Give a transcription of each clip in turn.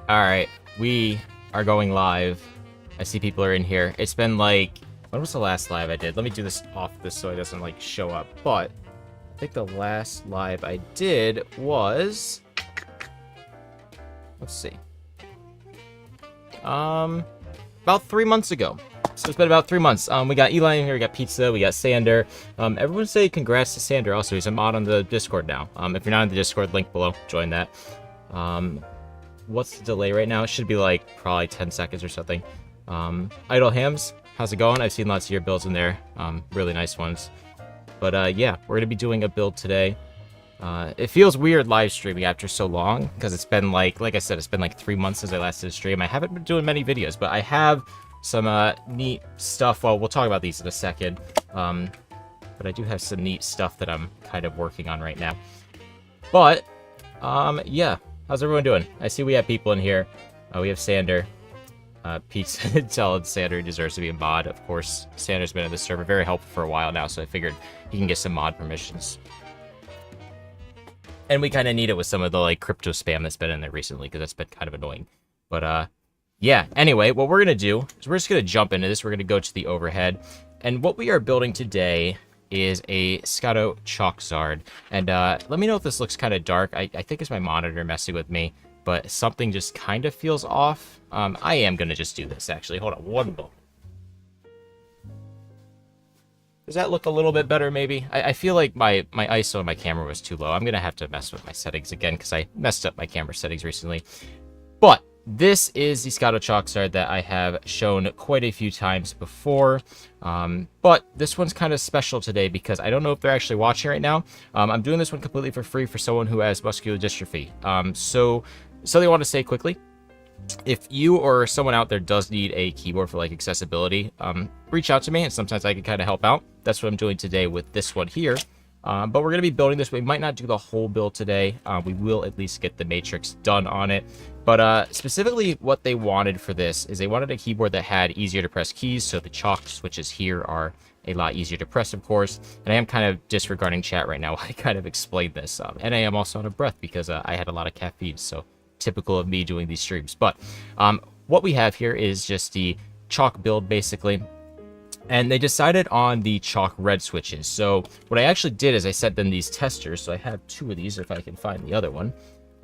Alright, we are going live. I see people are in here. It's been like... When was the last live I did? Let me do this off this so it doesn't like show up. But I think the last live I did was... Let's see. About 3 months ago. So it's been about 3 months. We got Eli in here, we got Pizza, we got Sander. Everyone say congrats to Sander also. He's a mod on the Discord now. If you're not in the Discord, link below, join that. What's the delay right now? It should be like probably 10 seconds or something. Idle Hams, how's it going? I've seen lots of your builds in there. Really nice ones. But yeah, we're gonna be doing a build today. It feels weird live streaming after so long because it's been like I said, it's been like 3 months since I last did a stream. I haven't been doing many videos, but I have some neat stuff. Well, we'll talk about these in a second. But I do have some neat stuff that I'm kind of working on right now. But yeah, how's everyone doing? I see we have people in here. We have Sander. Pizza telling Sander he deserves to be a mod. Of course, Sander's been in the server very helpful for a while now, so I figured he can get some mod permissions. And we kind of need it with some of the like crypto spam that's been in there recently, because that's been kind of annoying. But yeah, anyway, what we're going to do is we're just going to jump into this. We're going to go to the overhead. And what we are building today is a Scotto chalk zard. And let me know if this looks kind of dark. I think it's my monitor messing with me, but something just kind of feels off. I am going to just do this, actually. Hold on one moment. Does that look a little bit better, maybe? I feel like my ISO on my camera was too low. I'm going to have to mess with my settings again because I messed up my camera settings recently. But this is the Scotto chalk zard that I have shown quite a few times before. But this one's kind of special today because I don't know if they're actually watching right now. I'm doing this one completely for free for someone who has muscular dystrophy. So they want to say quickly. If you or someone out there does need a keyboard for like accessibility, reach out to me and sometimes I can kind of help out. That's what I'm doing today with this one here. But we're going to be building this. We might not do the whole build today. We will at least get the matrix done on it. But specifically what they wanted for this is they wanted a keyboard that had easier to press keys. So the chalk switches here are a lot easier to press, of course. And I am kind of disregarding chat right now while I kind of explain this. And I am also out of breath because I had a lot of caffeine. So typical of me doing these streams. But what we have here is just the chalk build, basically. And they decided on the chalk red switches. So what I actually did is I sent them these testers. So I have 2 of these if I can find the other one.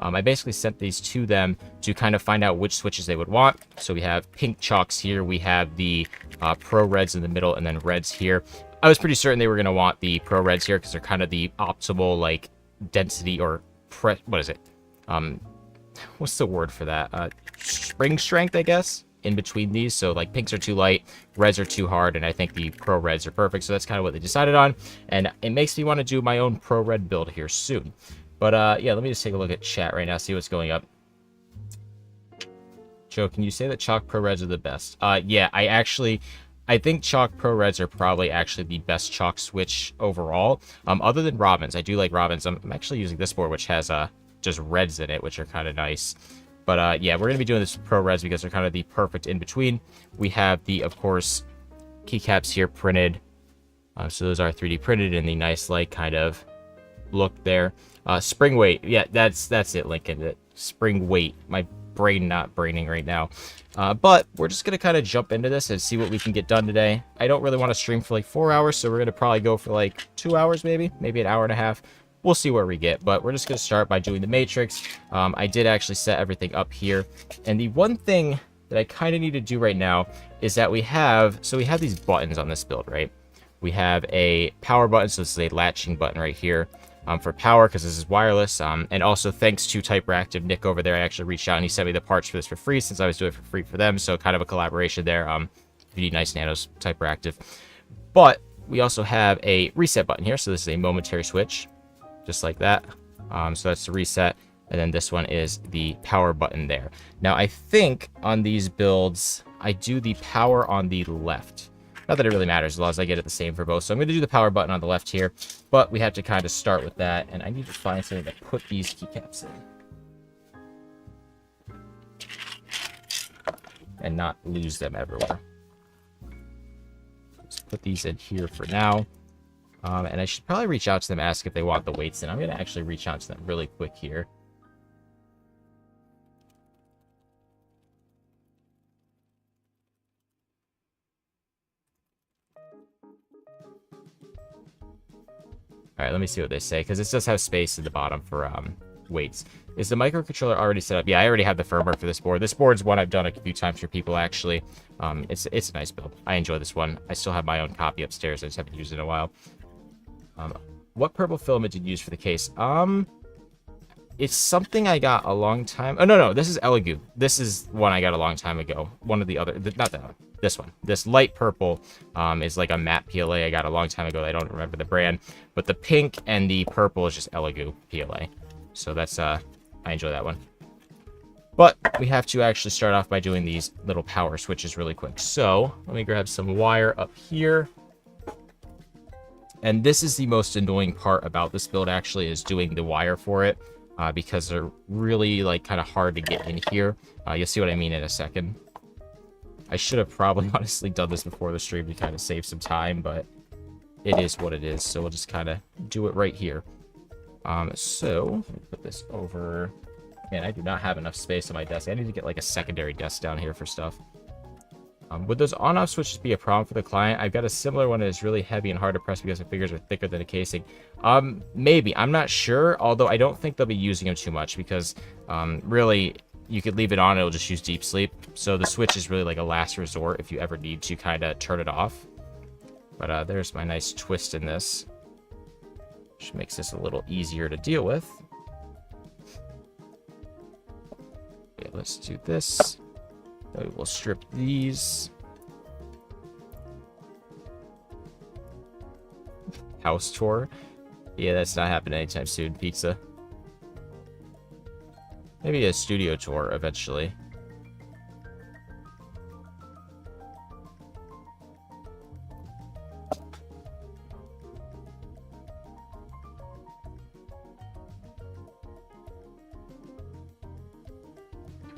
I basically sent these to them to kind of find out which switches they would want. So we have pink chalks here. We have the pro reds in the middle and then reds here. I was pretty certain they were going to want the pro reds here because they're kind of the optimal like density or what is it? What's the word for that? Spring strength, I guess, in between these. So like pinks are too light, reds are too hard, and I think the pro reds are perfect. So that's kind of what they decided on. And it makes me want to do my own pro red build here soon. But yeah, let me just take a look at chat right now, see what's going up. Joe, can you say that chalk pro reds are the best? Yeah, I think chalk pro reds are probably actually the best chalk switch overall. Other than Robins, I do like Robins. I'm actually using this board, which has just reds in it, which are kind of nice. But yeah, we're going to be doing this pro reds because they're kind of the perfect in between. We have the, of course, keycaps here printed. So those are 3D printed in the nice, like, kind of look there. Spring weight. Yeah, that's it, Lincoln. Spring weight. My brain not braining right now. But we're just going to kind of jump into this and see what we can get done today. I don't really want to stream for like 4 hours, so we're going to probably go for like 2 hours maybe an hour and a half. We'll see where we get, but we're just going to start by doing the matrix. I did actually set everything up here. And the one thing that I kind of need to do right now is that we have these buttons on this build, right? We have a power button, so this is a latching button right here for power because this is wireless. And also thanks to Typeractive Nick over there, I actually reached out and he sent me the parts for this for free since I was doing it for free for them. So kind of a collaboration there. If you need nice nanos, Typeractive. But we also have a reset button here. So this is a momentary switch. Just like that. So that's the reset. And then this one is the power button there. Now, I think on these builds, I do the power on the left. Not that it really matters as long as I get it the same for both. So I'm going to do the power button on the left here. But we have to kind of start with that. And I need to find something to put these keycaps in. And not lose them everywhere. Let's put these in here for now. And I should probably reach out to them, ask if they want the weights in. I'm going to actually reach out to them really quick here. All right, let me see what they say, because this does have space at the bottom for weights. Is the microcontroller already set up? Yeah, I already have the firmware for this board. This board's one I've done a few times for people, actually. It's a nice build. I enjoy this one. I still have my own copy upstairs. I just haven't used it in a while. What purple filament did you use for the case? It's something I got a long time... Oh, no, this is Elegoo. This is one I got a long time ago. One of the other... Not that one. This one. This light purple is like a matte PLA I got a long time ago. I don't remember the brand. But the pink and the purple is just Elegoo PLA. So that's... I enjoy that one. But we have to actually start off by doing these little power switches really quick. So let me grab some wire up here. And this is the most annoying part about this build, actually, is doing the wire for it. Because they're really, like, kind of hard to get in here. You'll see what I mean in a second. I should have probably, honestly, done this before the stream to kind of save some time, but it is what it is. So we'll just kind of do it right here. So, let me put this over... Man, I do not have enough space on my desk. I need to get, like, a secondary desk down here for stuff. Would those on-off switches be a problem for the client? I've got a similar one that is really heavy and hard to press because the fingers are thicker than the casing. Maybe. I'm not sure, although I don't think they'll be using them too much because, really, you could leave it on, it'll just use deep sleep. So the switch is really like a last resort if you ever need to kind of turn it off. But there's my nice twist in this, which makes this a little easier to deal with. Okay, let's do this. We'll strip these. House tour. Yeah, that's not happening anytime soon. Pizza. Maybe a studio tour eventually.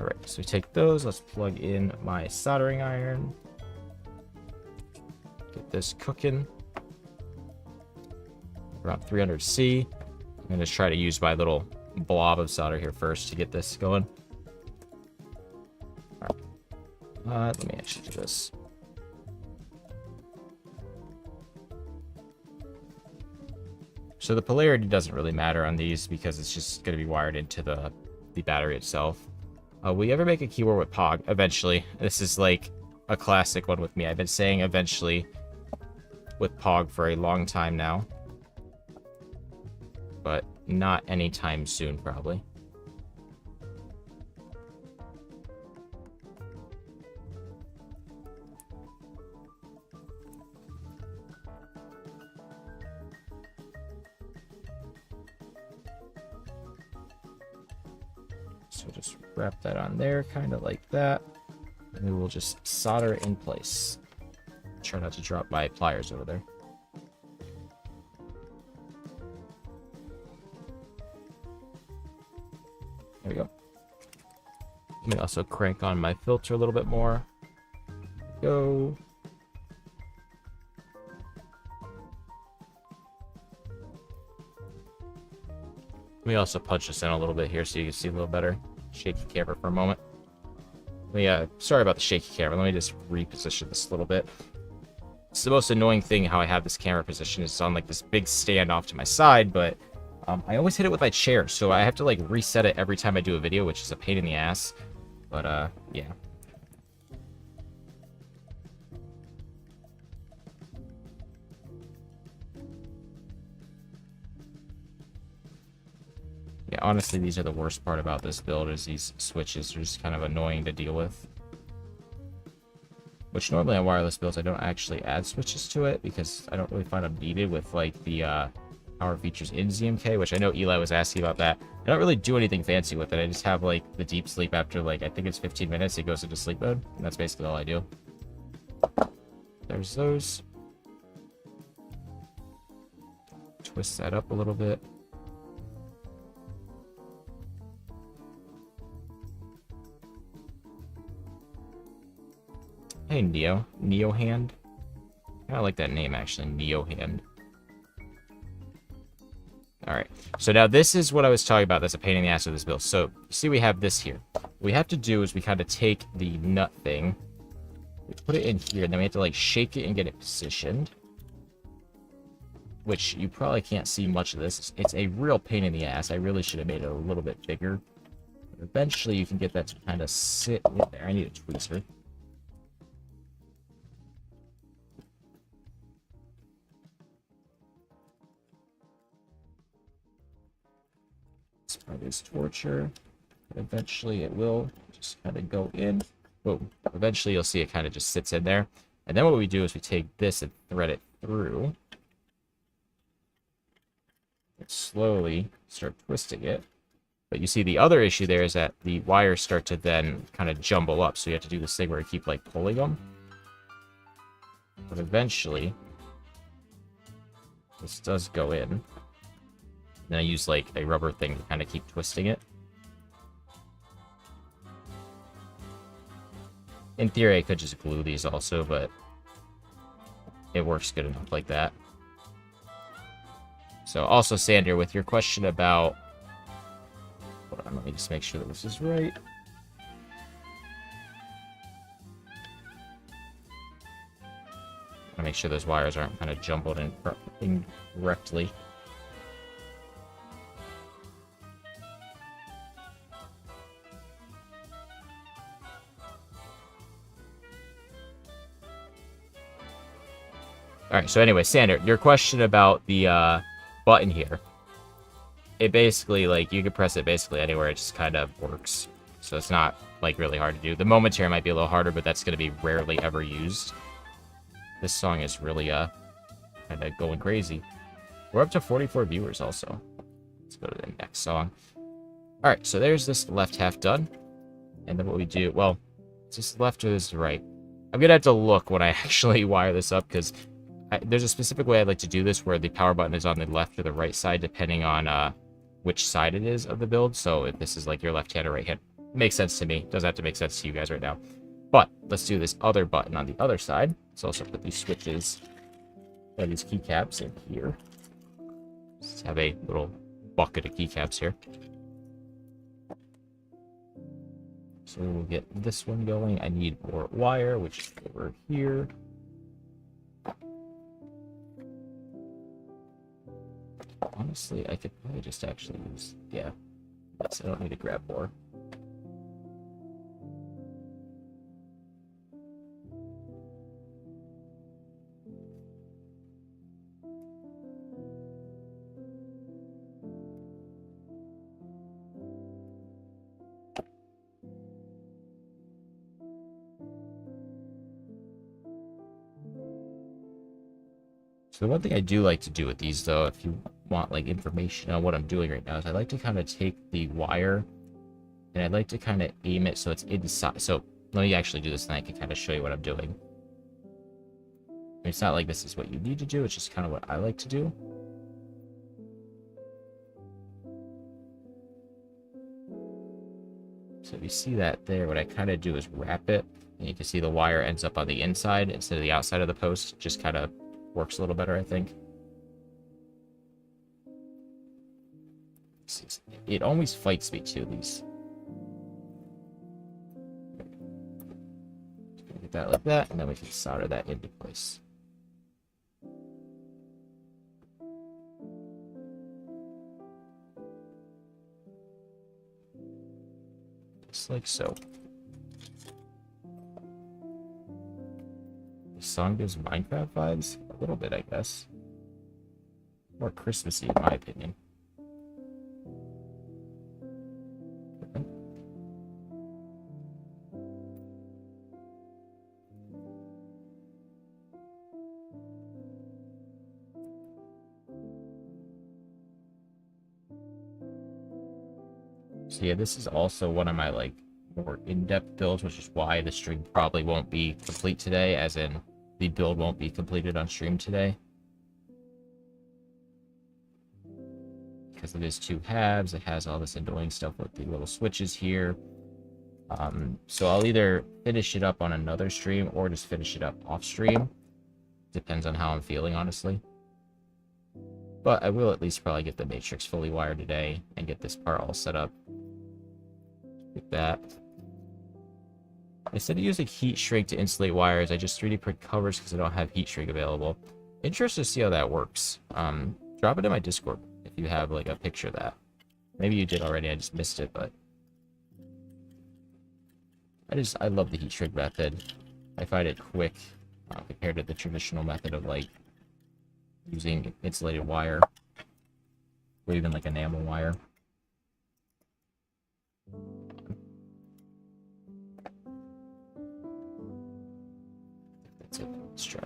Alright, so we take those. Let's plug in my soldering iron. Get this cooking. Around 300C. I'm going to try to use my little blob of solder here first to get this going. Alright. Let me actually do this. So the polarity doesn't really matter on these because it's just going to be wired into the battery itself. Will you ever make a keyboard with POG? Eventually. This is like a classic one with me. I've been saying eventually with POG for a long time now. But not anytime soon, probably. So just wrap that on there, kind of like that. And we will just solder it in place. Try not to drop my pliers over there. There we go. Let me also crank on my filter a little bit more. Go. Let me also punch this in a little bit here so you can see a little better. Shaky camera for a moment. Sorry about the shaky camera. Let me just reposition this a little bit. It's the most annoying thing how I have this camera position. It's on like this big stand off to my side, but I always hit it with my chair, so I have to like reset it every time I do a video, which is a pain in the ass. But yeah. Yeah, honestly, these are the worst part about this build, is these switches are just kind of annoying to deal with. Which normally on wireless builds, I don't actually add switches to it, because I don't really find them needed with, like, the power features in ZMK, which I know Eli was asking about that. I don't really do anything fancy with it. I just have, like, the deep sleep after, like, I think it's 15 minutes, it goes into sleep mode, and that's basically all I do. There's those. Twist that up a little bit. Hey, Neo. Neo Hand. I like that name, actually. Neo Hand. Alright. So now this is what I was talking about. That's a pain in the ass of this build. So, see, we have this here. What we have to do is we kind of take the nut thing. We put it in here, and then we have to, like, shake it and get it positioned. which you probably can't see much of this. It's a real pain in the ass. I really should have made it a little bit bigger. But eventually you can get that to kind of sit in there. I need a tweezer. This part is torture. Eventually it will just kind of go in. Boom. Eventually you'll see it kind of just sits in there. And then what we do is we take this and thread it through. And slowly start twisting it. But you see the other issue there is that the wires start to then kind of jumble up. So you have to do this thing where you keep like pulling them. But eventually this does go in. Then I use like a rubber thing to kind of keep twisting it. In theory, I could just glue these also, but it works good enough like that. So also, Sander, with your question about... Hold on, let me just make sure that this is right. I make sure those wires aren't kind of jumbled incorrectly. Alright, so anyway, Sander, your question about the button here. It basically, like, you can press it basically anywhere, it just kind of works. So it's not, like, really hard to do. The momentary might be a little harder, but that's going to be rarely ever used. This song is really, kind of going crazy. We're up to 44 viewers also. Let's go to the next song. Alright, so there's this left half done. And then what we do, well, is this left or is this right? I'm going to have to look when I actually wire this up, because there's a specific way I'd like to do this where the power button is on the left or the right side, depending on which side it is of the build. So if this is like your left hand or right hand, makes sense to me. Doesn't have to make sense to you guys right now. But let's do this other button on the other side. Let's also put these switches and these keycaps in here. Let's have a little bucket of keycaps here. So we'll get this one going. I need more wire, which is over here. Honestly, I could probably just actually use, yeah, yes, I don't need to grab more. So the one thing I do like to do with these, though, if you want like information on what I'm doing right now, is I like to kind of take the wire and I'd like to kind of aim it so it's inside. So let me actually do this and I can kind of show you what I'm doing. It's not like this is what you need to do, it's just kind of what I like to do. So if you see that there, what I kind of do is wrap it, and you can see the wire ends up on the inside instead of the outside of the post. Just kind of works a little better, I think. It always fights me too, these. Get that like that, and then we can solder that into place. Just like so. This song gives Minecraft vibes? A little bit, I guess. More Christmassy, in my opinion. So yeah, this is also one of my like more in-depth builds, which is why the stream probably won't be complete today, as in the build won't be completed on stream today. Because it is two halves, it has all this annoying stuff with the little switches here. So I'll either finish it up on another stream or just finish it up off stream. Depends on how I'm feeling, honestly. But I will at least probably get the matrix fully wired today and get this part all set up. Like that. Instead of using heat shrink to insulate wires, I just 3D print covers because I don't have heat shrink available. Interested to see how that works. Drop it in my Discord if you have like a picture of that. Maybe you did already, I just missed it, but I love the heat shrink method. I find it quick compared to the traditional method of like using insulated wire or even like enamel wire. That's it. Let's try.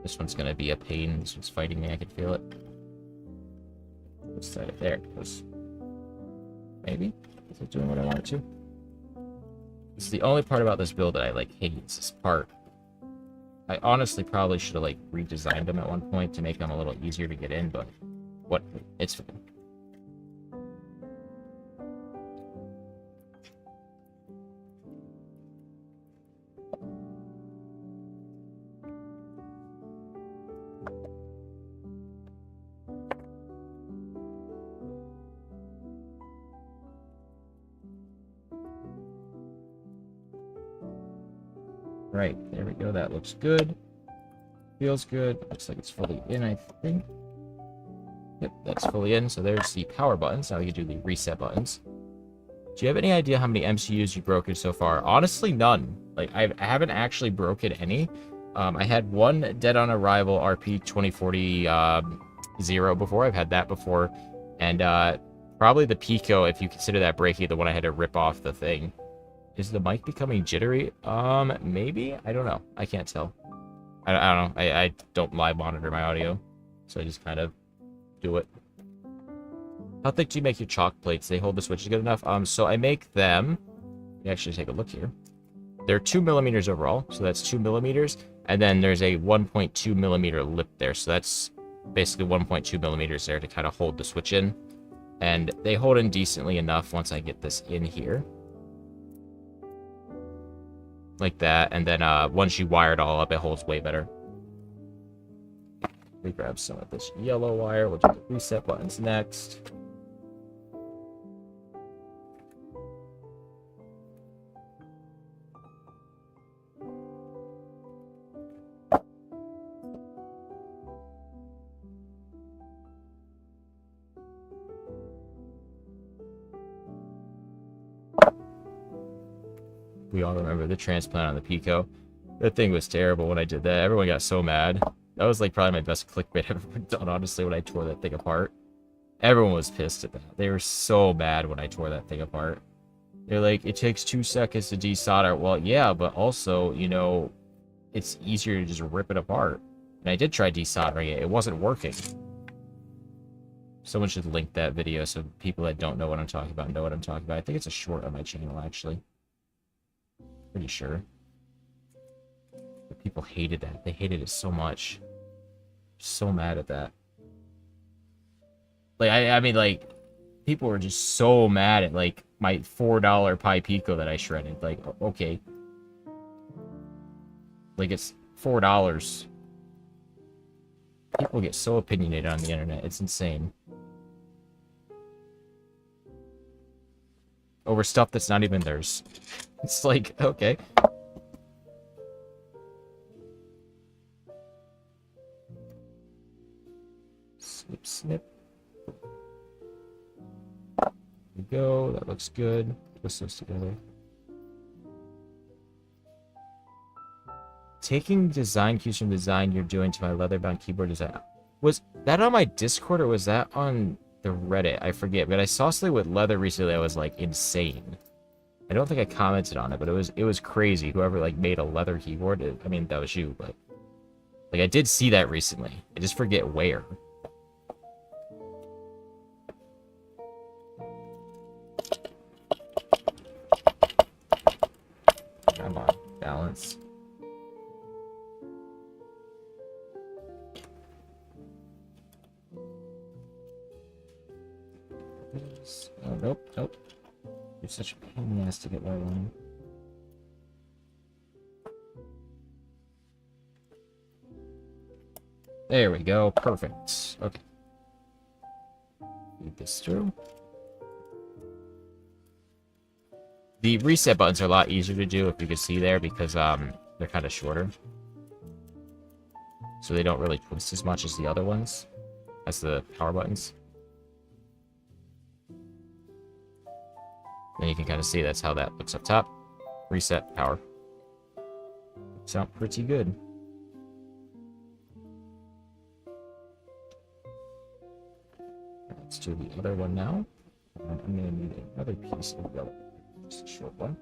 This one's gonna be a pain. This one's fighting me. I can feel it. Let's set it there. It goes. Maybe? Is it doing what I want it to? This is the only part about this build that I like hate. It's this part. I honestly probably should have like redesigned them at one point to make them a little easier to get in, but what? It's fine. Right, there we go. That looks good. Feels good. Looks like it's fully in, I think. Yep, that's fully in. So there's the power buttons. Now we can do the reset buttons. Do you have any idea how many MCUs you've broken so far? Honestly, none. Like, I haven't actually broken any. I had one dead on arrival RP 2040 0 before. I've had that before. And probably the Pico, if you consider that breaking, the one I had to rip off the thing. Is the mic becoming jittery? Maybe? I don't know. I can't tell. I don't know. I don't live monitor my audio, so I just kind of do it. How thick do you make your chalk plates? They hold the switches good enough? So I make them... Let me actually take a look here. They're 2 millimeters overall, so that's 2 millimeters. And then there's a 1.2 millimeter lip there, so that's basically 1.2 millimeters there to kind of hold the switch in. And they hold in decently enough once I get this in here. Like that, and then once you wire it all up, it holds way better. We grab some of this yellow wire. We'll do the reset buttons next. We all remember the transplant on the Pico. That thing was terrible when I did that. Everyone got so mad. That was like probably my best clickbait I've ever done, honestly, when I tore that thing apart. Everyone was pissed at that. They were so mad when I tore that thing apart. They're like, it takes 2 seconds to desolder. Well, yeah, but also, you know, it's easier to just rip it apart. And I did try desoldering it. It wasn't working. Someone should link that video so people that don't know what I'm talking about know what I'm talking about. I think it's a short on my channel, actually. Pretty sure. But people hated that. They hated it so much. So mad at that. Like, I mean, like, people were just so mad at, like, my $4 Pi Pico that I shredded. Like, okay. Like, it's $4. People get so opinionated on the internet. It's insane. Over stuff that's not even theirs. It's like, okay. Snip, snip. There we go. That looks good. Twist those together. Taking design cues from design you're doing to my leather-bound keyboard design. Was that on my Discord or was that on the Reddit? I forget. But I saw something with leather recently that was, like, insane. I don't think I commented on it, but it was crazy. Whoever, like, made a leather keyboard. I mean, that was you, but... Like, I did see that recently. I just forget where. Come on. Balance. Oh, nope, nope. You're such a pain in the ass to get right on. There we go. Perfect. Okay. Feed this through. The reset buttons are a lot easier to do, if you can see there, because they're kind of shorter. So they don't really twist as much as the other ones, as the power buttons. And you can kind of see that's how that looks up top. Reset, power. Sound pretty good. Let's do the other one now. And I'm going to need another piece of yellow. Just a short one.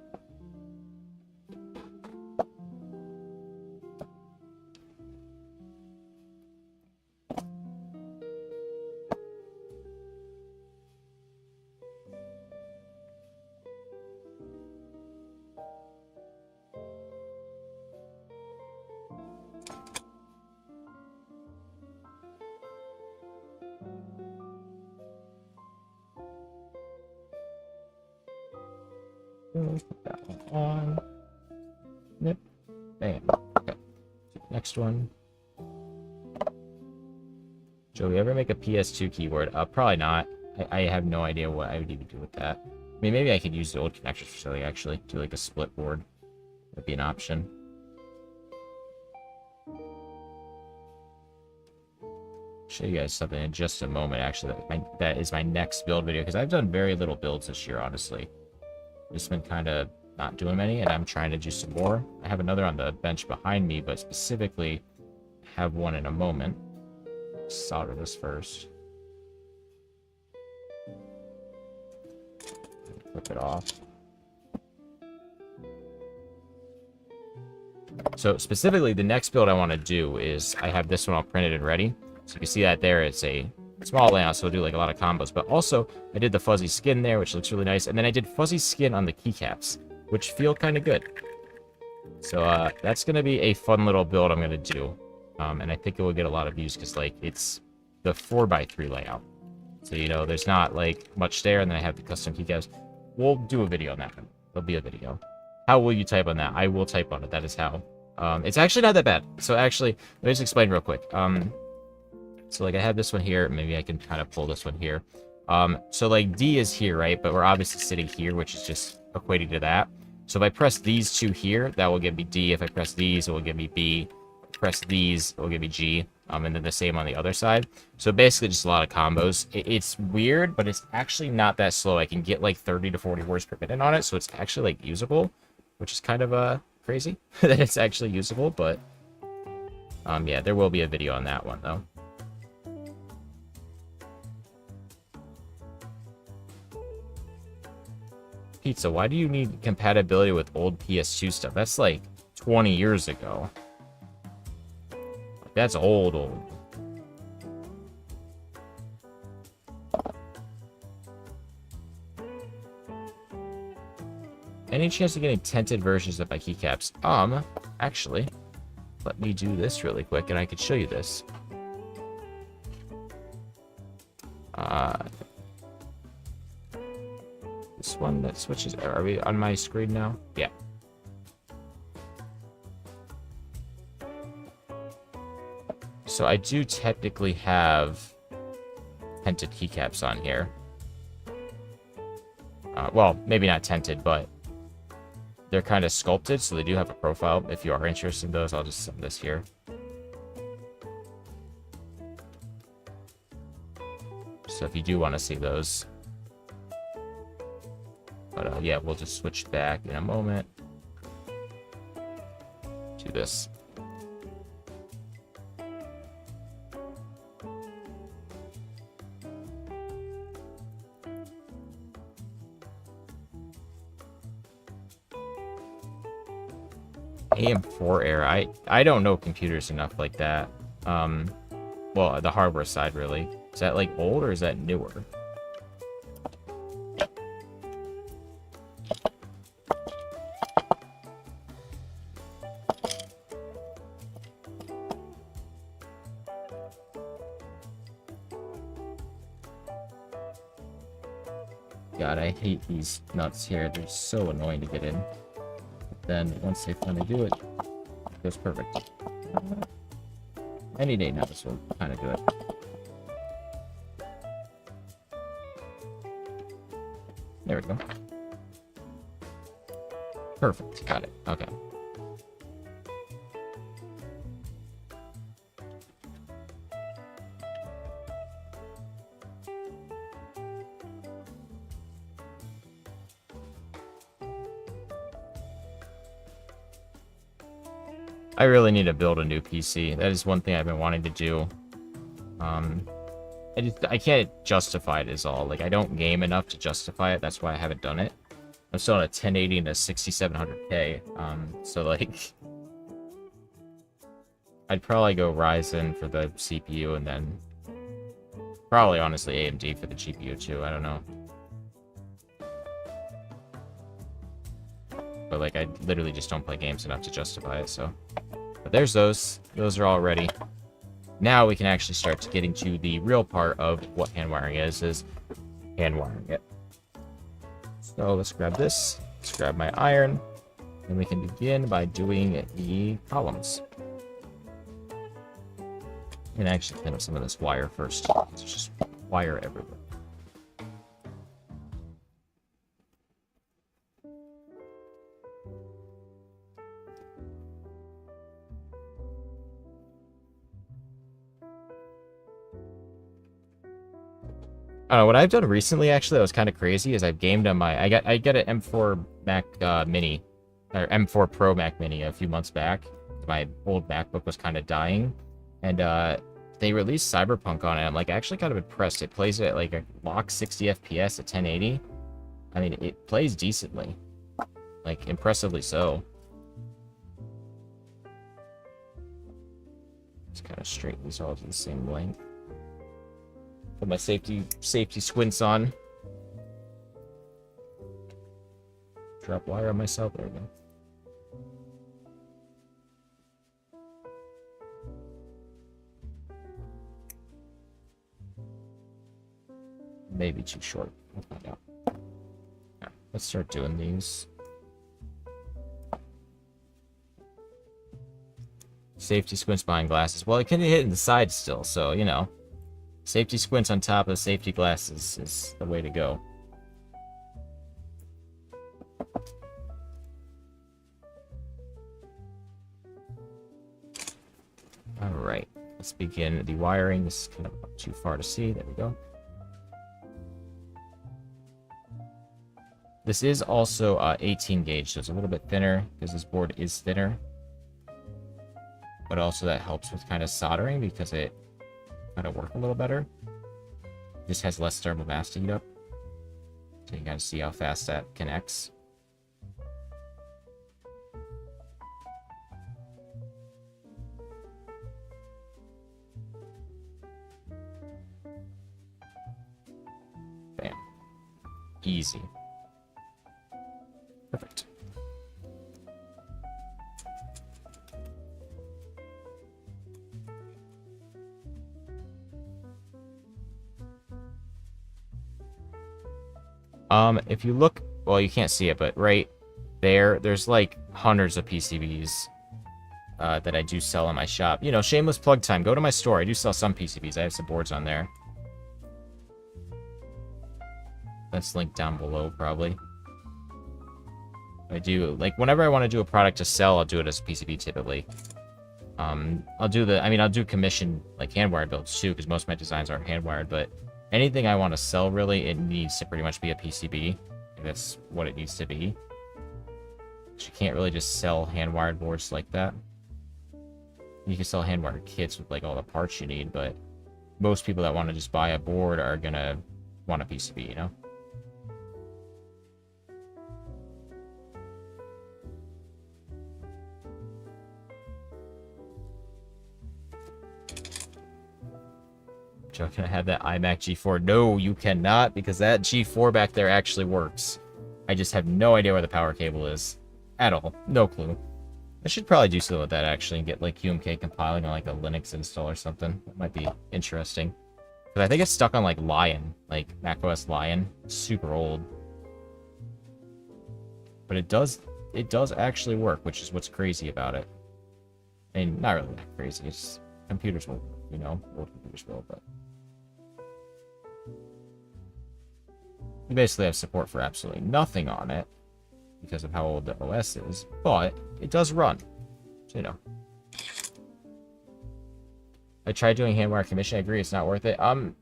Put that one on. Yep. Bam. Okay. Next one. Joe, you ever make a PS2 keyboard? Probably not. I have no idea what I would even do with that. I mean, maybe I could use the old connectors for something, actually. Do like a split board. That'd be an option. Show you guys something in just a moment, actually. That is my next build video, because I've done very little builds this year, honestly. Just been kind of not doing many, and I'm trying to do some more. I have another on the bench behind me, but specifically have one in a moment. Solder this first. Flip it off. So specifically, the next build I want to do is I have this one all printed and ready. So you can see that there. It's a small layout, so it'll do like a lot of combos. But also, I did the fuzzy skin there, which looks really nice. And then I did fuzzy skin on the keycaps, which feel kind of good. So that's going to be a fun little build I'm going to do. And I think it will get a lot of views because, like, it's the 4x3 layout. So, you know, there's not, like, much there. And then I have the custom keycaps. We'll do a video on that one. There'll be a video. How will you type on that? I will type on it. That is how. It's actually not that bad. So, actually, let me just explain real quick. So, like, I have this one here. Maybe I can kind of pull this one here. So, like, D is here, right? But we're obviously sitting here, which is just equating to that. So, if I press these two here, that will give me D. If I press these, it will give me B. Press these, it will give me G. And then the same on the other side. So, basically, just a lot of combos. It's weird, but it's actually not that slow. I can get, like, 30 to 40 words per minute on it. So, it's actually, like, usable, which is kind of crazy that it's actually usable. But, yeah, there will be a video on that one, though. Pizza, why do you need compatibility with old PS2 stuff? That's like 20 years ago. That's old. Any chance of getting tinted versions of my keycaps? Actually, let me do this really quick and I could show you this. This one that switches. Are we on my screen now? Yeah. So I do technically have tinted keycaps on here. Well, maybe not tinted, but they're kind of sculpted, so they do have a profile. If you are interested in those, I'll just send this here. So if you do want to see those. But yeah, we'll just switch back in a moment to this. AM4 error. I don't know computers enough like that. Well, the hardware side, really. Is that, like, old or is that newer? God, I hate these nuts here. They're so annoying to get in. But then, once they finally do it, it goes perfect. Any day now, this will kind of do it. There we go. Perfect. Got it. Okay. I really need to build a new PC. That is one thing I've been wanting to do. I can't justify it is all. Like, I don't game enough to justify it. That's why I haven't done it. I'm still on a 1080 and a 6700K. So, like, I'd probably go Ryzen for the CPU and then probably, honestly, AMD for the GPU, too. I don't know. But, like, I literally just don't play games enough to justify it, so... But there's those. Those are all ready. Now we can actually start getting to the real part of what hand wiring is hand wiring it. So let's grab this. Let's grab my iron. And we can begin by doing the columns. I'm gonna actually clean up some of this wire first. It's just wire everywhere. I don't know, what I've done recently, actually, that was kind of crazy, is I've gamed on my... I got an M4 Mac Mini, or M4 Pro Mac Mini a few months back. My old MacBook was kind of dying, and they released Cyberpunk on it. I'm, like, actually kind of impressed. It plays at, like, a lock 60 FPS at 1080. I mean, it plays decently. Like, impressively so. Just kind of straighten these all to the same length. Put my safety squints on. Drop wire on myself. There we go. Maybe too short. We'll find out. Yeah, let's start doing these. Safety squints behind glasses. Well, it can hit in the side still, so, you know. Safety squints on top of safety glasses is the way to go. Alright, let's begin the wiring. This is kind of too far to see. There we go. This is also 18 gauge, so it's a little bit thinner because this board is thinner. But also that helps with kind of soldering because it kind of work a little better. This has less thermal mass to heat up. So you can see how fast that connects. Bam. Easy. Perfect. If you look, well, you can't see it, but right there, there's like hundreds of PCBs that I do sell in my shop. You know, shameless plug time. Go to my store. I do sell some PCBs. I have some boards on there. That's linked down below, probably. I do, like, whenever I want to do a product to sell, I'll do it as a PCB, typically. I'll do commission, like, hand-wired builds, too, because most of my designs are hand-wired, but anything I want to sell, really, it needs to pretty much be a PCB. That's what it needs to be. You can't really just sell hand-wired boards like that. You can sell hand-wired kits with, like, all the parts you need, but most people that want to just buy a board are gonna want a PCB, you know? Can I have that iMac G4? No, you cannot, because that G4 back there actually works. I just have no idea where the power cable is. At all. No clue. I should probably do something with that, actually, and get, like, QMK compiling on, like, a Linux install or something. That might be interesting. Because I think it's stuck on, like, Lion. Like, macOS Lion. It's super old. But it does actually work, which is what's crazy about it. I mean, not really that crazy. It's Computers will, you know, old computers will, but you basically have support for absolutely nothing on it because of how old the OS is, but it does run. So, you know. I tried doing handwire commission. I agree it's not worth it. I don't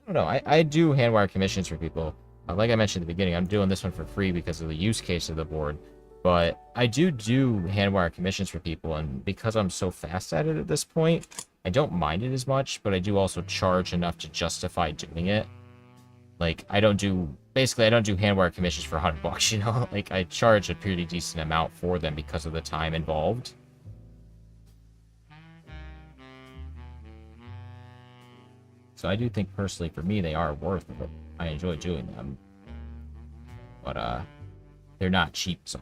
know. I do handwire commissions for people. Like I mentioned at the beginning, I'm doing this one for free because of the use case of the board. But I do handwire commissions for people, and because I'm so fast at it at this point, I don't mind it as much, but I do also charge enough to justify doing it. Like, I don't do handwire commissions for $100, you know? Like, I charge a pretty decent amount for them because of the time involved. So I do think, personally, for me, they are worth it. I enjoy doing them. But, they're not cheap, so.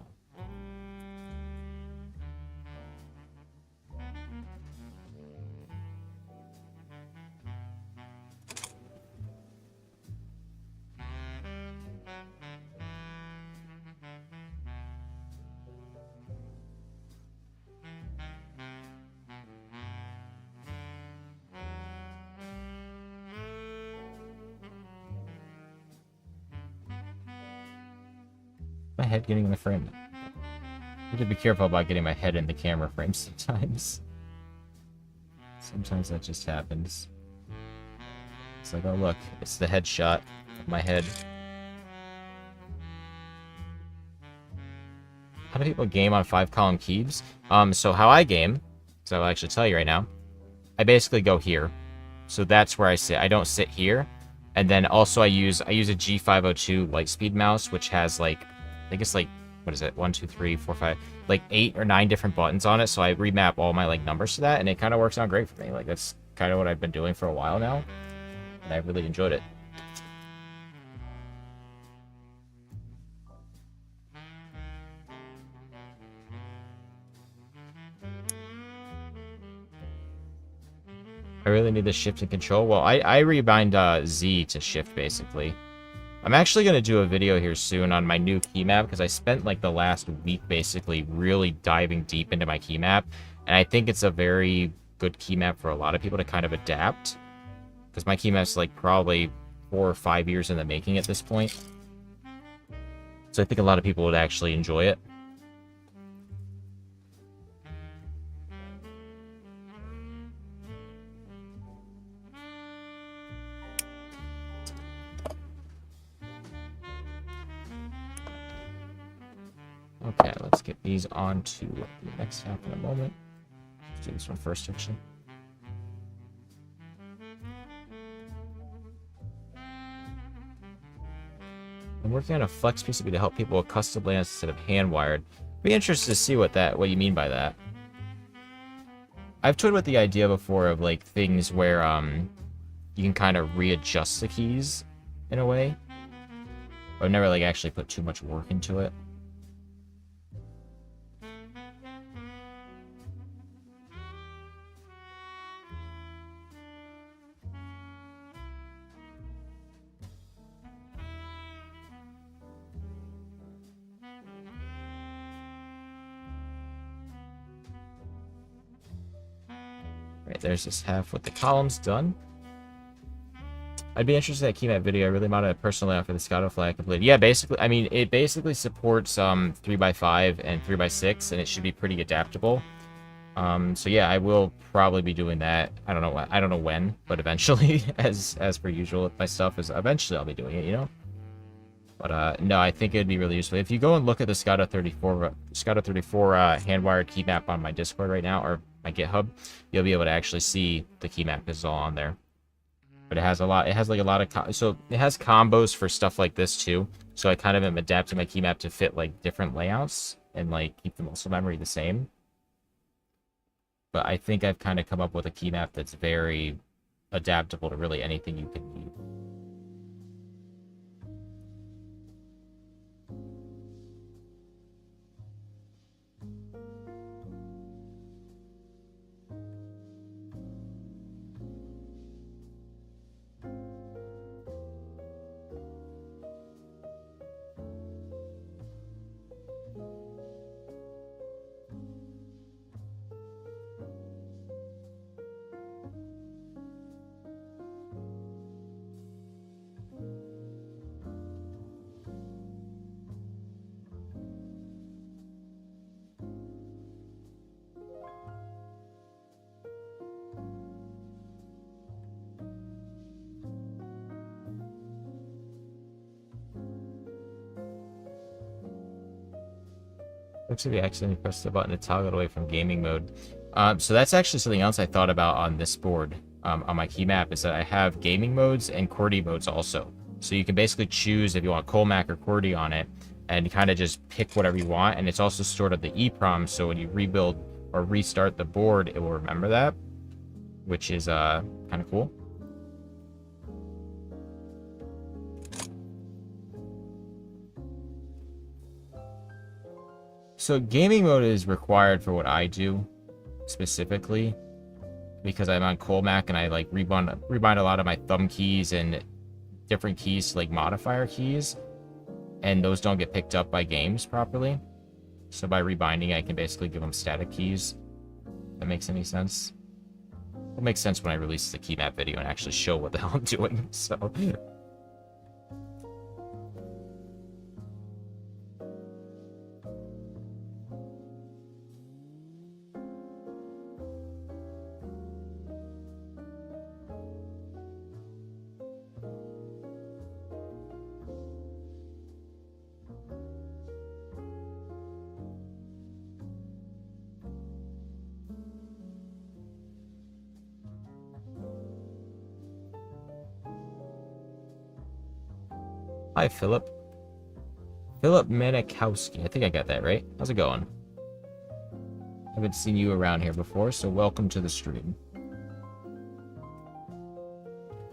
My head getting in the frame. I need to be careful about getting my head in the camera frame sometimes. Sometimes that just happens. It's like, oh look, it's the headshot of my head. How do people game on 5-column keys? So how I game, so I'll actually tell you right now, I basically go here. So that's where I sit. I don't sit here. And then also I use a G502 Lightspeed mouse, which has like, I think it's like, what is it? 1, 2, 3, 4, 5, like 8 or 9 different buttons on it. So I remap all my like numbers to that, and it kind of works out great for me. Like that's kind of what I've been doing for a while now, and I really enjoyed it. I really need the shift and control. Well, I rebind Z to shift, basically. I'm actually going to do a video here soon on my new key map, because I spent, like, the last week, basically, really diving deep into my key map, and I think it's a very good key map for a lot of people to kind of adapt, because my key map's, like, probably 4 or 5 years in the making at this point. So I think a lot of people would actually enjoy it. Okay, let's get these on to the next half in a moment. Let's do this one first, actually. I'm working on a flex PCB to help people with custom layouts instead of hand-wired. Be interested to see what you mean by that. I've toyed with the idea before of like things where you can kind of readjust the keys in a way. But I've never like actually put too much work into it. Right, there's this half with the columns done. I'd be interested in that key map video. I really mounted it personally after the Scotto flag completed. Yeah, basically, I mean, it basically supports 3x5 and 3x6, and it should be pretty adaptable. So yeah, I will probably be doing that. I don't know when, but eventually, as per usual with my stuff, is eventually I'll be doing it, you know. But no, I think it'd be really useful. If you go and look at the Scotto 34 hand-wired key map on my Discord right now, or my GitHub, you'll be able to actually see the key map is all on there. But it has like a lot of, so it has combos for stuff like this too. So I kind of am adapting my key map to fit like different layouts and like keep the muscle memory the same. But I think I've kind of come up with a key map that's very adaptable to really anything you can need. Looks like we accidentally pressed the button to toggle it away from gaming mode. So that's actually something else I thought about on this board, on my key map, is that I have gaming modes and QWERTY modes also. So you can basically choose if you want Colmac or QWERTY on it, and kind of just pick whatever you want. And it's also stored at the EEPROM, so when you rebuild or restart the board, it will remember that, which is kind of cool. So gaming mode is required for what I do specifically, because I'm on Colmac and I like rebind a lot of my thumb keys and different keys to like modifier keys, and those don't get picked up by games properly. So by rebinding, I can basically give them static keys. If that makes any sense? It'll make sense when I release the key map video and actually show what the hell I'm doing. So hi, Philip. Philip Manikowski. I think I got that right. How's it going? Haven't seen you around here before, so welcome to the stream.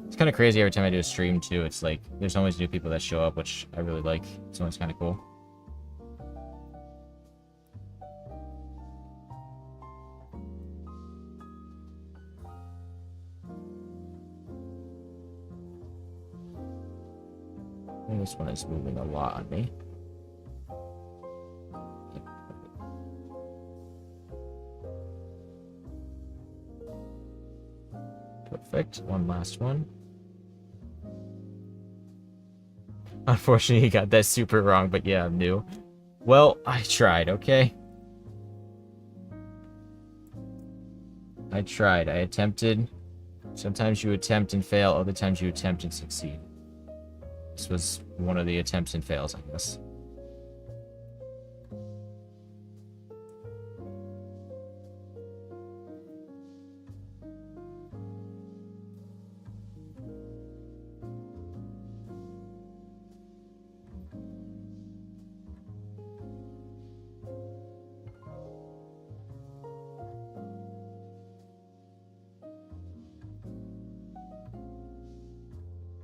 It's kind of crazy every time I do a stream, too. It's like, there's always new people that show up, which I really like. It's always kind of cool. And this one is moving a lot on me. Perfect. One last one. Unfortunately, you got that super wrong, but yeah, I'm new. Well, I tried, okay? I tried. I attempted. Sometimes you attempt and fail, other times you attempt and succeed. This was one of the attempts and fails, I guess.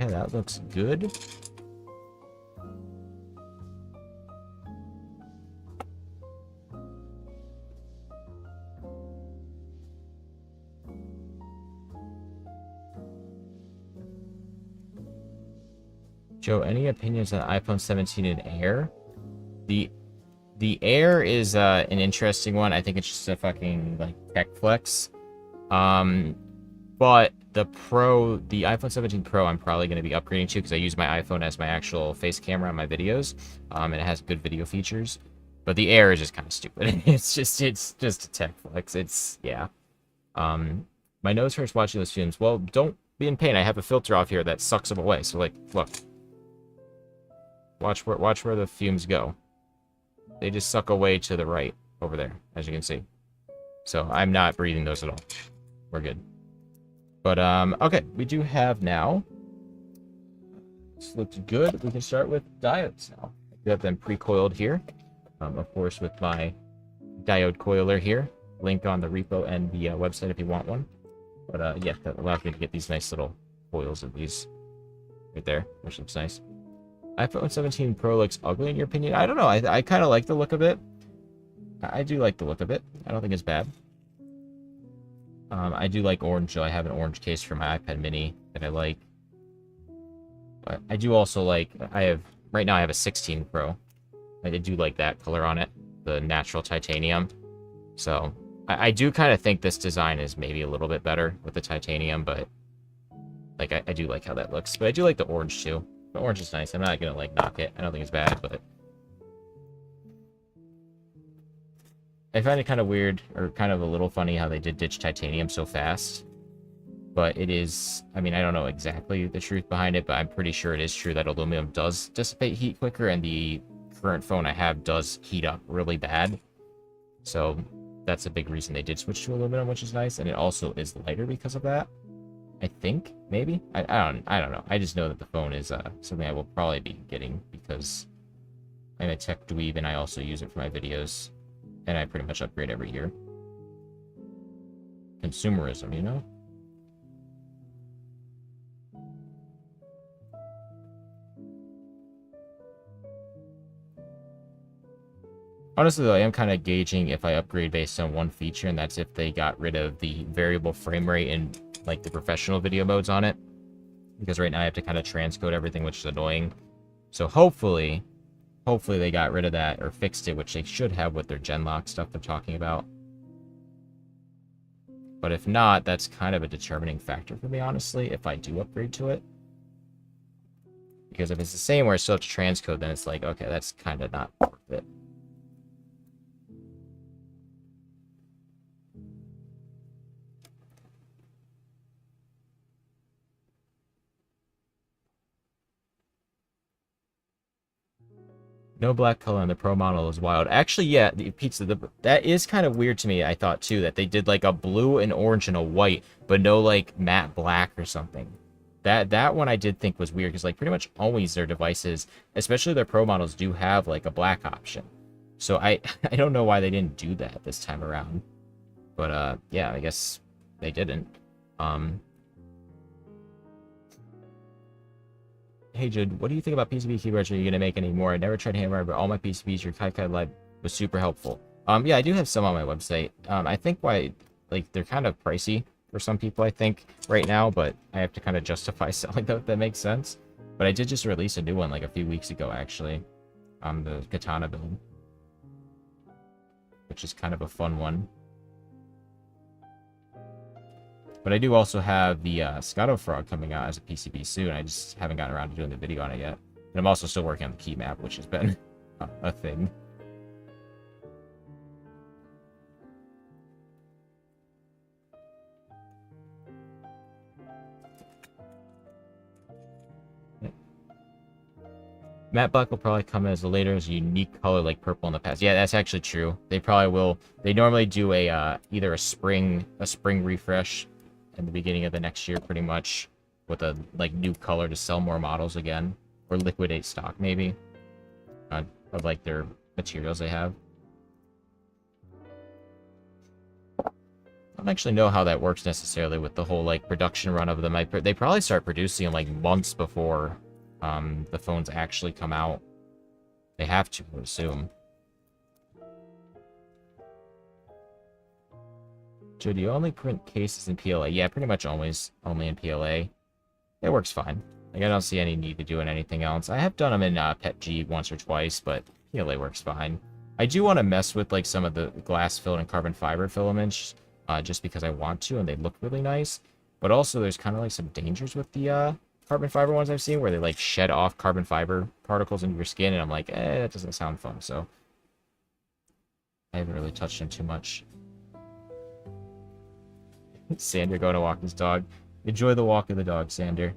Yeah, that looks good. Joe, any opinions on iPhone 17 and Air? The Air is an interesting one. I think it's just a fucking like tech flex. But the iPhone 17 Pro, I'm probably going to be upgrading to because I use my iPhone as my actual face camera on my videos, and it has good video features. But the Air is just kind of stupid. It's just a tech flex. It's yeah. My nose hurts watching those fumes. Well, don't be in pain. I have a filter off here that sucks them away. So like, look. Watch where the fumes go. They just suck away to the right over there, as you can see. So I'm not breathing those at all. We're good. But okay, we do have now. This looks good. We can start with diodes now. I do have them pre-coiled here. Of course, with my diode coiler here. Link on the repo and the website if you want one. But yeah, that allows me to get these nice little coils of these right there, which looks nice. iPhone 17 Pro looks ugly in your opinion? I don't know. I kind of like the look of it. I do like the look of it. I don't think it's bad. I do like orange, though. I have an orange case for my iPad mini that I like. But I do also like... right now I have a 16 Pro. I do like that color on it. The natural titanium. So, I do kind of think this design is maybe a little bit better with the titanium, but... like, I do like how that looks. But I do like the orange, too. The orange is nice. I'm not gonna, like, knock it. I don't think it's bad, but... I find it kind of weird, or kind of a little funny how they did ditch titanium so fast. But it is... I mean, I don't know exactly the truth behind it, but I'm pretty sure it is true that aluminum does dissipate heat quicker, and the current phone I have does heat up really bad. So that's a big reason they did switch to aluminum, which is nice. And it also is lighter because of that. I think, maybe? I don't know. I just know that the phone is something I will probably be getting because I'm a tech dweeb and I also use it for my videos. And I pretty much upgrade every year. Consumerism, you know? Honestly, though, I am kind of gauging if I upgrade based on one feature, and that's if they got rid of the variable frame rate in, like, the professional video modes on it. Because right now I have to kind of transcode everything, which is annoying. So hopefully they got rid of that or fixed it, which they should have with their Genlock stuff they're talking about. But if not, that's kind of a determining factor for me, honestly, if I do upgrade to it. Because if it's the same where I still have to transcode, then it's like, okay, that's kind of not worth it. No black color on the Pro model is wild. Actually, yeah, the pizza, that is kind of weird to me, I thought, too, that they did, like, a blue, an orange, and a white, but no, like, matte black or something. That one I did think was weird, because, like, pretty much always their devices, especially their Pro models, do have, like, a black option. So I don't know why they didn't do that this time around. But, yeah, I guess they didn't. Hey Jude, what do you think about PCB keyboards? Are you going to make any more? I never tried Handwired, but all my PCBs, your Kai Lab was super helpful. Yeah, I do have some on my website. I think like, they're kind of pricey for some people, I think, right now, but I have to kind of justify selling them, if that makes sense. But I did just release a new one, like, a few weeks ago, actually. The Katana build. Which is kind of a fun one. But I do also have the Scotto Frog coming out as a PCB soon. I just haven't gotten around to doing the video on it yet. And I'm also still working on the key map, which has been a thing. Matte black will probably come as later as a unique color like purple in the past. Yeah, that's actually true. They probably will. They normally do a either a spring refresh in the beginning of the next year, pretty much, with a like new color to sell more models again, or liquidate stock maybe of like their materials they have. I don't actually know how that works necessarily with the whole like production run of them. They probably start producing like months before the phones actually come out. They have to, I would assume. Joe, do you only print cases in PLA? Yeah, pretty much always only in PLA. It works fine. Like, I don't see any need to do anything else. I have done them in PETG once or twice, but PLA works fine. I do want to mess with like some of the glass filled and carbon fiber filaments, just because I want to, and they look really nice. But also, there's kind of like some dangers with the carbon fiber ones I've seen, where they like shed off carbon fiber particles into your skin, and I'm like, that doesn't sound fun, so I haven't really touched them too much. Sander going to walk his dog. Enjoy the walk of the dog, Sander.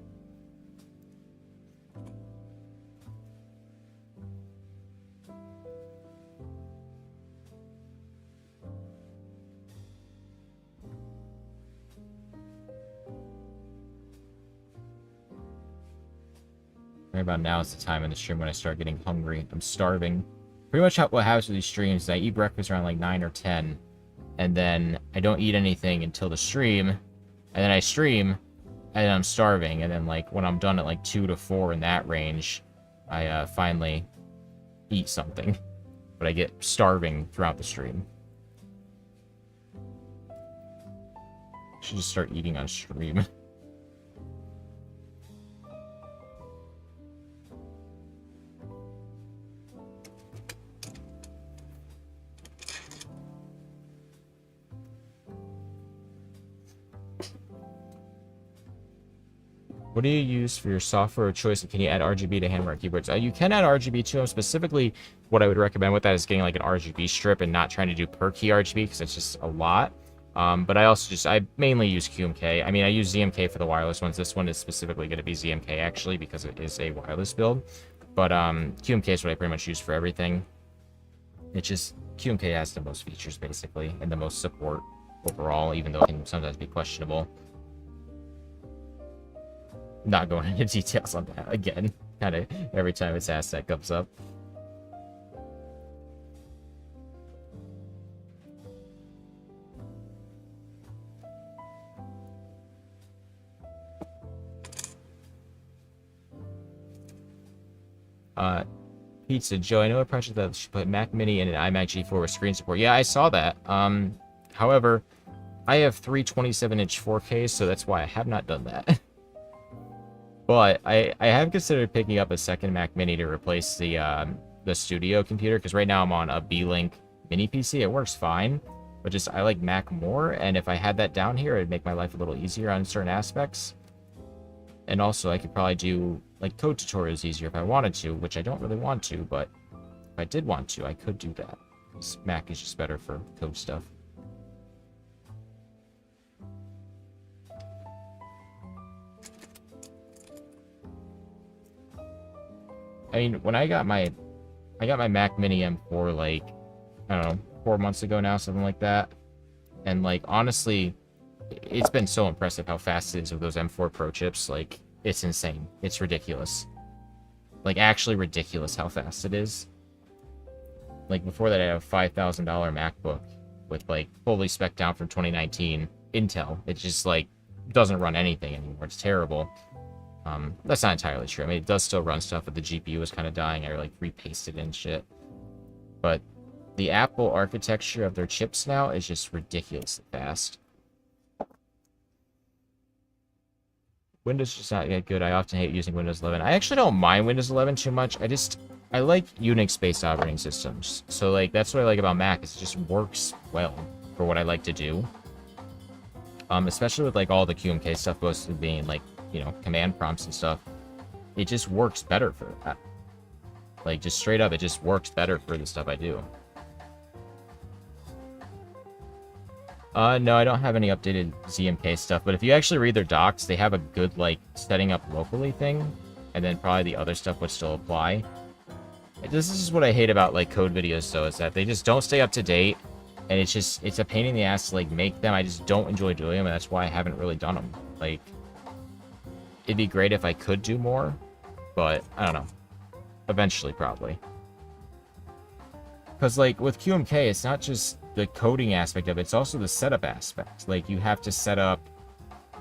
Right about now is the time in the stream when I start getting hungry. I'm starving. Pretty much what happens with these streams is I eat breakfast around like 9 or 10. And then I don't eat anything until the stream. And then I stream. And then I'm starving. And then like when I'm done at like 2 to 4 in that range, I finally eat something. But I get starving throughout the stream. Should just start eating on stream. What do you use for your software of choice, and can you add RGB to Handwiring keyboards? You can add RGB to them. Specifically, what I would recommend with that is getting like an RGB strip and not trying to do per key RGB, because it's just a lot. But I mainly use QMK. I mean, I use ZMK for the wireless ones. This one is specifically going to be ZMK, actually, because it is a wireless build. But QMK is what I pretty much use for everything. It's just QMK has the most features basically and the most support overall, even though it can sometimes be questionable. Not going into details on that again. Kind of every time it's asked that comes up. Pizza Joe, I know a project that should put Mac Mini and an iMac G4 with screen support. Yeah, I saw that. However, I have three 27-inch 4Ks, so that's why I have not done that. But I have considered picking up a second Mac Mini to replace the studio computer, because right now I'm on a B-Link mini PC. It works fine, but just I like Mac more, and if I had that down here, it'd make my life a little easier on certain aspects. And also, I could probably do like code tutorials easier if I wanted to, which I don't really want to, but if I did want to, I could do that. Because Mac is just better for code stuff. I mean, when I got my Mac Mini M4 like, I don't know, 4 months ago now, something like that. And like, honestly, it's been so impressive how fast it is with those M4 Pro chips. Like, it's insane. It's ridiculous. Like, actually ridiculous how fast it is. Like, before that, I had a $5,000 MacBook with, like, fully spec'd down from 2019 Intel. It just, like, doesn't run anything anymore. It's terrible. That's not entirely true. I mean, it does still run stuff, but the GPU is kind of dying. I, like, repasted and shit. But the Apple architecture of their chips now is just ridiculously fast. Windows is just not that good. I often hate using Windows 11. I actually don't mind Windows 11 too much. I like Unix-based operating systems. So, like, that's what I like about Mac, is it just works well for what I like to do. Especially with, like, all the QMK stuff mostly being, like, you know, command prompts and stuff. It just works better for that. Like, just straight up, it just works better for the stuff I do. No, I don't have any updated ZMK stuff, but if you actually read their docs, they have a good, like, setting up locally thing, and then probably the other stuff would still apply. This is what I hate about, like, code videos, though, is that they just don't stay up to date, and it's a pain in the ass to, like, make them. I just don't enjoy doing them, and that's why I haven't really done them. Like, it'd be great if I could do more, but I don't know. Eventually, probably. Because, like, with QMK, it's not just the coding aspect of it, it's also the setup aspect. Like, you have to set up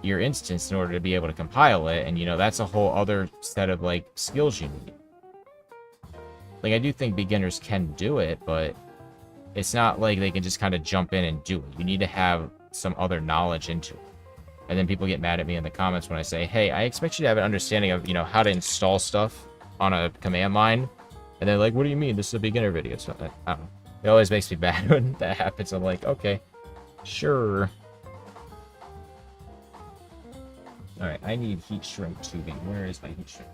your instance in order to be able to compile it, and, you know, that's a whole other set of, like, skills you need. Like, I do think beginners can do it, but it's not like they can just kind of jump in and do it. You need to have some other knowledge into it. And then people get mad at me in the comments when I say, hey, I expect you to have an understanding of, you know, how to install stuff on a command line. And they're like, what do you mean? This is a beginner video. So, I don't know. It always makes me mad when that happens. I'm like, okay, sure. Alright, I need heat shrink tubing. Where is my heat shrink?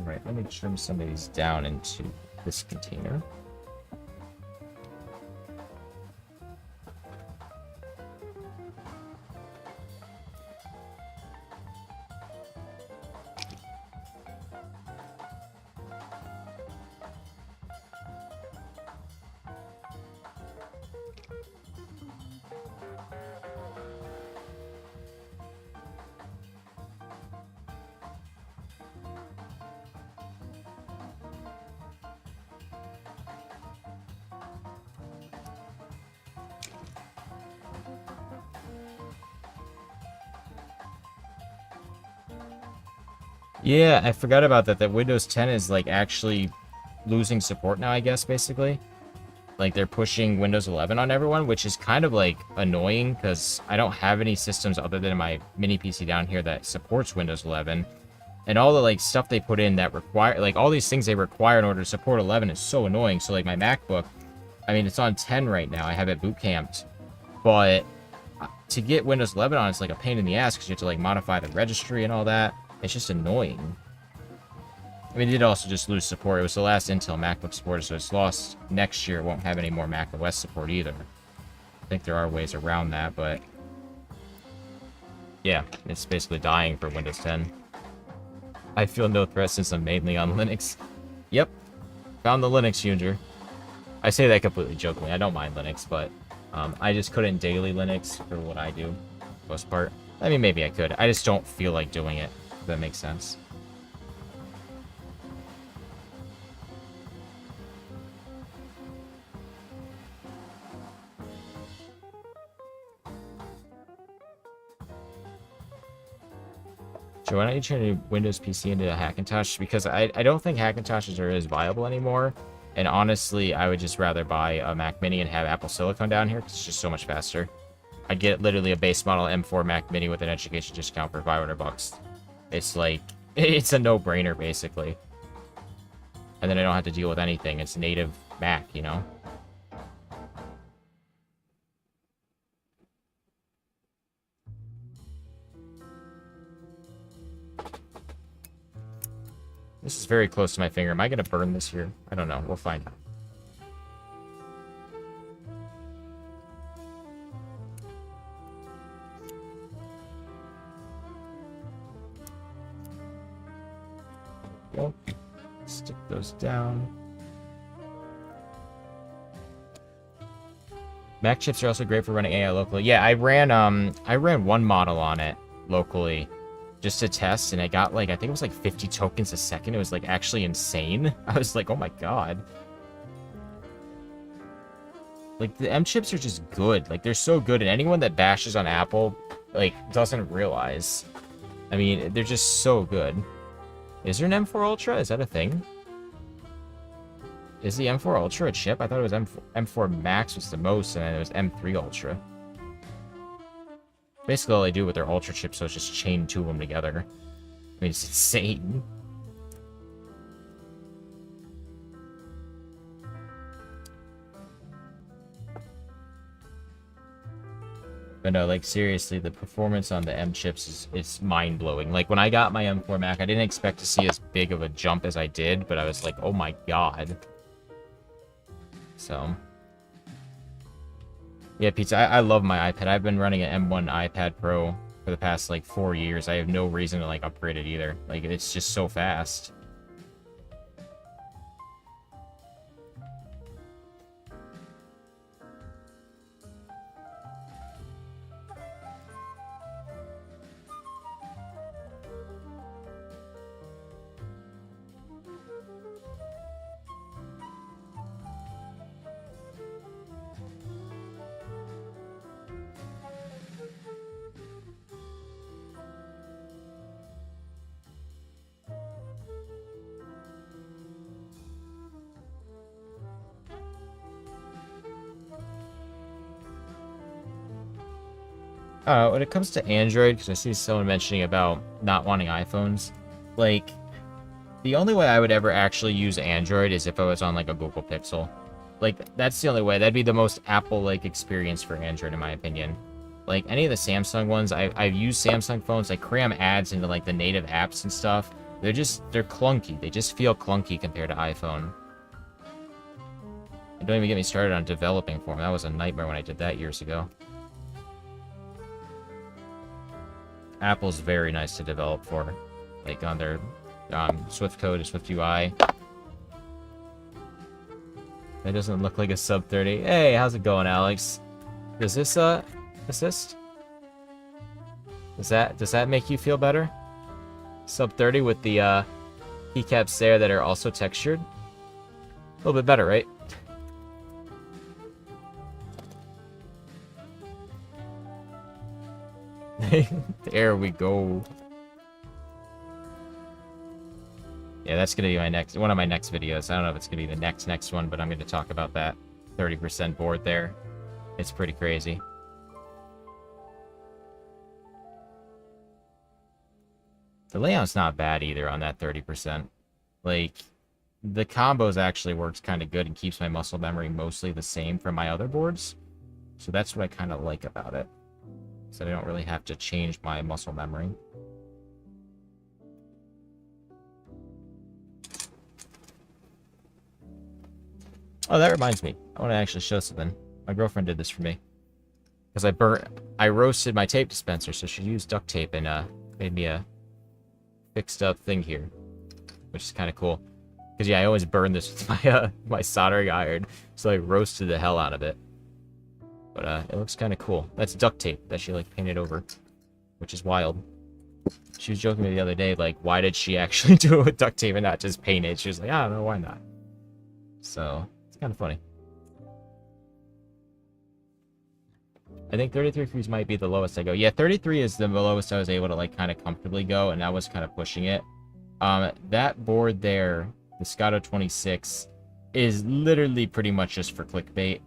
Right, let me trim some of these down into this container. Yeah, I forgot about that. That Windows 10 is, like, actually losing support now, I guess, basically. Like, they're pushing Windows 11 on everyone, which is kind of, like, annoying, because I don't have any systems other than my mini PC down here that supports Windows 11. And all the, like, stuff they put in that require, like, all these things they require in order to support 11 is so annoying. So, like, my MacBook, I mean, it's on 10 right now. I have it boot camped. But to get Windows 11 on, it's like a pain in the ass because you have to, like, modify the registry and all that. It's just annoying. I mean, it did also just lose support. It was the last Intel MacBook supported, so it's lost. Next year, it won't have any more Mac OS support either. I think there are ways around that, but... yeah, it's basically dying for Windows 10. I feel no threat since I'm mainly on Linux. Yep. Found the Linux user. I say that completely jokingly. I don't mind Linux, but I just couldn't daily Linux for what I do, for the most part. I mean, maybe I could. I just don't feel like doing it, if that makes sense. So why don't you turn your Windows PC into a Hackintosh? Because I don't think Hackintoshes are as viable anymore. And honestly, I would just rather buy a Mac Mini and have Apple Silicon down here because it's just so much faster. I'd get literally a base model M4 Mac Mini with an education discount for $500. It's like, it's a no-brainer, basically. And then I don't have to deal with anything. It's native Mac, you know? This is very close to my finger. Am I going to burn this here? I don't know. We'll find out. Yep. Stick those down. Mac chips are also great for running AI locally. Yeah, I ran one model on it locally just to test, and I got like, I think it was like 50 tokens a second. It was like actually insane. I was like, oh my god. Like, the M chips are just good. Like, they're so good, and anyone that bashes on Apple, like, doesn't realize. I mean, they're just so good. Is there an M4 Ultra? Is that a thing? Is the M4 Ultra a chip? I thought it was M4 Max was the most, and then it was M3 Ultra. Basically, all they do with their Ultra chips, so it's just chain two of them together. I mean, it's insane. But no, like, seriously, the performance on the M chips is mind-blowing. Like, when I got my M4 Mac, I didn't expect to see as big of a jump as I did, but I was like, oh my god. So... yeah, Pizza, I love my iPad. I've been running an M1 iPad Pro for the past, like, 4 years. I have no reason to, like, upgrade it either. Like, it's just so fast. When it comes to Android, because I see someone mentioning about not wanting iPhones, like, the only way I would ever actually use Android is if I was on, like, a Google Pixel. Like, that's the only way. That'd be the most Apple-like experience for Android, in my opinion. Like, any of the Samsung ones, I've used Samsung phones, I cram ads into, like, the native apps and stuff. They're clunky. They just feel clunky compared to iPhone. And don't even get me started on developing for them. That was a nightmare when I did that years ago. Apple's very nice to develop for, like on their Swift code or Swift UI. That doesn't look like a sub 30. Hey, how's it going, Alex? Does this assist? Does that make you feel better? Sub 30 with the keycaps there that are also textured. A little bit better, right? There we go. Yeah, that's gonna be one of my next videos. I don't know if it's gonna be the next one, but I'm gonna talk about that 30% board there. It's pretty crazy. The layout's not bad either on that 30%. Like, the combos actually works kind of good and keeps my muscle memory mostly the same from my other boards. So that's what I kind of like about it. So I don't really have to change my muscle memory. Oh, that reminds me. I want to actually show something. My girlfriend did this for me. Because I roasted my tape dispenser, so she used duct tape and made me a fixed up thing here. Which is kind of cool. Because yeah, I always burn this with my, my soldering iron. So I roasted the hell out of it. But it looks kind of cool. That's duct tape that she like painted over. Which is wild. She was joking with me the other day, like, why did she actually do it with duct tape and not just paint it? She was like, I don't know, why not? So, it's kind of funny. I think 33 degrees might be the lowest I go. Yeah, 33 is the lowest I was able to, like, kind of comfortably go, and that was kind of pushing it. That board there, the Scotto 26, is literally pretty much just for clickbait.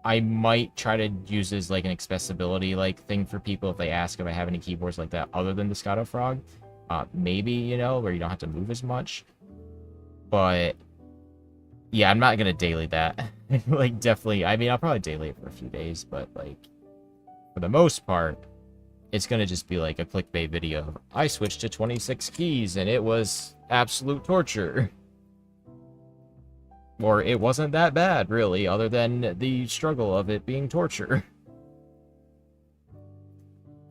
I might try to use as like an accessibility like thing for people if they ask if I have any keyboards like that other than the Scotto Frog. Maybe, you know, where you don't have to move as much. But yeah, I'm not gonna daily that. Like, definitely, I mean, I'll probably daily it for a few days, but like for the most part, it's gonna just be like a clickbait video. I switched to 26 keys and it was absolute torture. Or it wasn't that bad, really, other than the struggle of it being torture.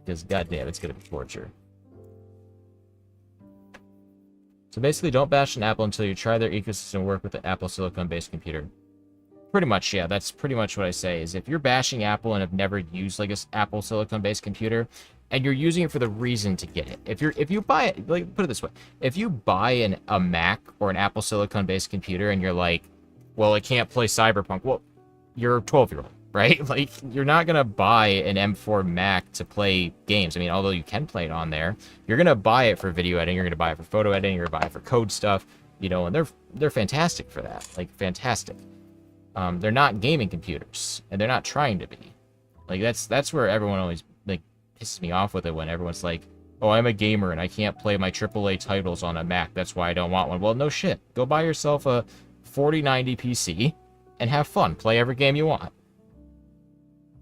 Because, goddamn, it's gonna be torture. So basically, don't bash an Apple until you try their ecosystem and work with the Apple silicone-based computer. Pretty much, yeah, that's pretty much what I say, is if you're bashing Apple and have never used, like, a Apple silicone-based computer, and you're using it for the reason to get it. If you buy it, like, put it this way, if you buy a Mac or an Apple silicone-based computer and you're like, well, it can't play Cyberpunk. Well, you're a 12-year-old, right? Like, you're not going to buy an M4 Mac to play games. I mean, although you can play it on there, you're going to buy it for video editing, you're going to buy it for photo editing, you're going to buy it for code stuff, you know, and they're fantastic for that. Like, fantastic. They're not gaming computers, and they're not trying to be. Like, that's where everyone always, like, pisses me off with it when everyone's like, oh, I'm a gamer and I can't play my AAA titles on a Mac, that's why I don't want one. Well, no shit. Go buy yourself a 4090 PC and have fun. Play every game you want.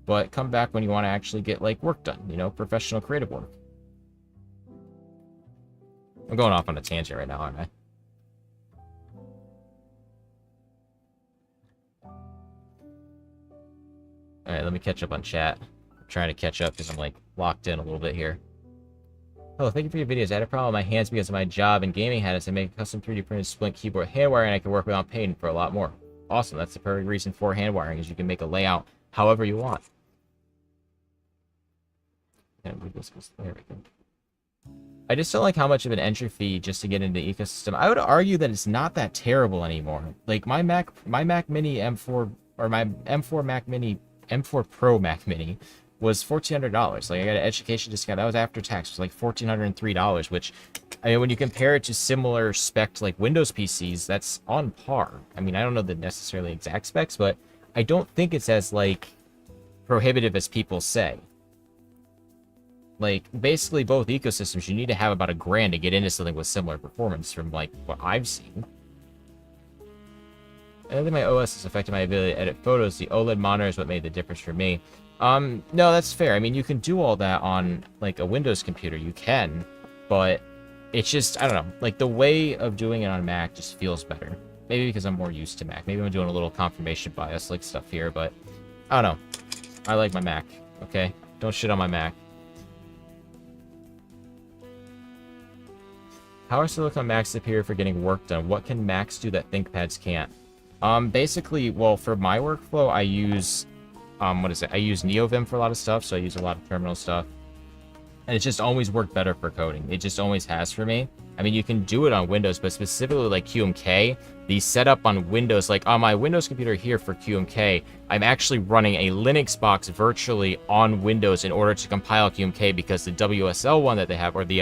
But come back when you want to actually get, like, work done, you know, professional creative work. I'm going off on a tangent right now, aren't I? Alright, let me catch up on chat. I'm trying to catch up because I'm, like, locked in a little bit here. Oh, thank you for your videos. I had a problem with my hands because of my job and gaming habits. I make a custom 3D printed splint keyboard handwiring, and I can work without paying for a lot more. Awesome. That's the perfect reason for handwiring, is you can make a layout however you want. There we go. I just don't like how much of an entry fee just to get into the ecosystem. I would argue that it's not that terrible anymore. Like, my Mac Mini M4, or my M4 Mac Mini, M4 Pro Mac Mini, was $1,400. Like, I got an education discount. That was after tax. It was like $1,403, which, I mean, when you compare it to similar spec like Windows PCs, that's on par. I mean, I don't know the necessarily exact specs, but I don't think it's as, like, prohibitive as people say. Like, basically both ecosystems, you need to have about $1,000 to get into something with similar performance from, like, what I've seen. I don't think my OS has affected my ability to edit photos. The OLED monitor is what made the difference for me. No, that's fair. I mean, you can do all that on, like, a Windows computer. You can, but it's just, I don't know. Like, the way of doing it on Mac just feels better. Maybe because I'm more used to Mac. Maybe I'm doing a little confirmation bias, like, stuff here, but I don't know. I like my Mac, okay? Don't shit on my Mac. How are silicone Macs superior for getting work done? What can Macs do that ThinkPads can't? Basically, well, for my workflow, I use, I use NeoVim for a lot of stuff, so I use a lot of terminal stuff. And it's just always worked better for coding. It just always has for me. I mean, you can do it on Windows, but specifically like QMK, the setup on Windows, like on my Windows computer here for QMK, I'm actually running a Linux box virtually on Windows in order to compile QMK, because the WSL one that they have, or the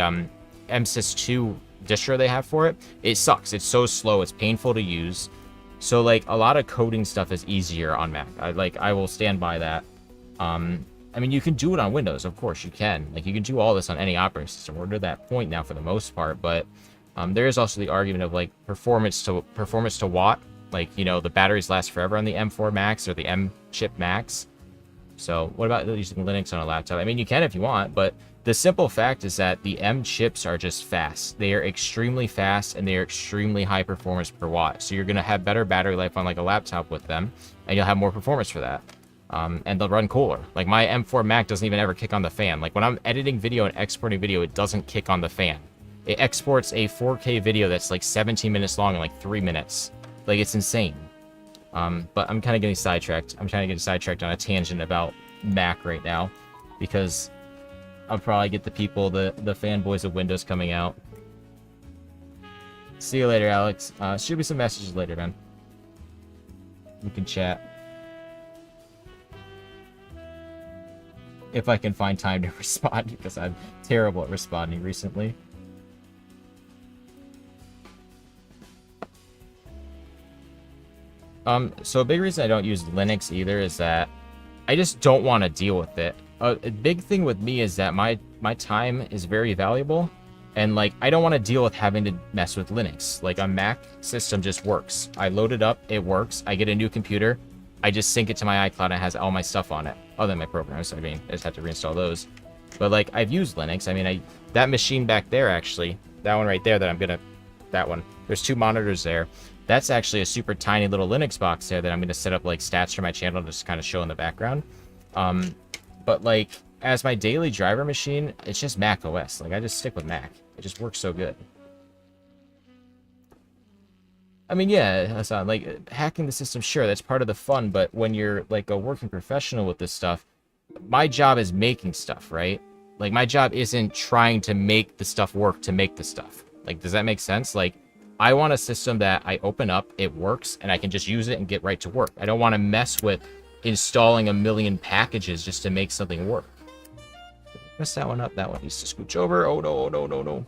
MSys2 distro they have for it, it sucks. It's so slow. It's painful to use. So, like, a lot of coding stuff is easier on Mac. I will stand by that. I mean, you can do it on Windows, of course you can. Like, you can do all this on any operating system. We're to that point now for the most part, but there is also the argument of, like, performance to watt. Like, you know, the batteries last forever on the M4 Max or the M chip Max. So what about using Linux on a laptop? I mean, you can if you want, but the simple fact is that the M chips are just fast. They are extremely fast, and they are extremely high performance per watt. So you're going to have better battery life on, like, a laptop with them, and you'll have more performance for that. And they'll run cooler. Like, my M4 Mac doesn't even ever kick on the fan. Like, when I'm editing video and exporting video, it doesn't kick on the fan. It exports a 4K video that's, like, 17 minutes long in, like, 3 minutes. Like, it's insane. But I'm kind of getting sidetracked. I'm trying to get sidetracked on a tangent about Mac right now, because I'll probably get the people, the fanboys of Windows coming out. See you later, Alex. Shoot me some messages later, man. We can chat. If I can find time to respond, because I'm terrible at responding recently. So a big reason I don't use Linux either is that I just don't want to deal with it. A big thing with me is that my time is very valuable, and, like, I don't want to deal with having to mess with Linux. Like, a Mac system just works. I load it up, it works. I get a new computer, I just sync it to my iCloud, and it has all my stuff on it, other than my programs. I mean, I just have to reinstall those. But, like, I've used Linux. I mean, that machine back there, actually, that one right there that one, there's 2 monitors there. That's actually a super tiny little Linux box there that I'm going to set up, like, stats for my channel to just kind of show in the background. But, like, as my daily driver machine, it's just Mac OS. Like, I just stick with Mac. It just works so good. I mean, yeah, Hassan, like, hacking the system, sure, that's part of the fun, but when you're, like, a working professional with this stuff, my job is making stuff, right? Like, my job isn't trying to make the stuff work to make the stuff. Like, does that make sense? Like, I want a system that I open up, it works, and I can just use it and get right to work. I don't want to mess with installing a million packages just to make something work. Mess that one up. That one needs to scooch over. Oh, no, no, no, no.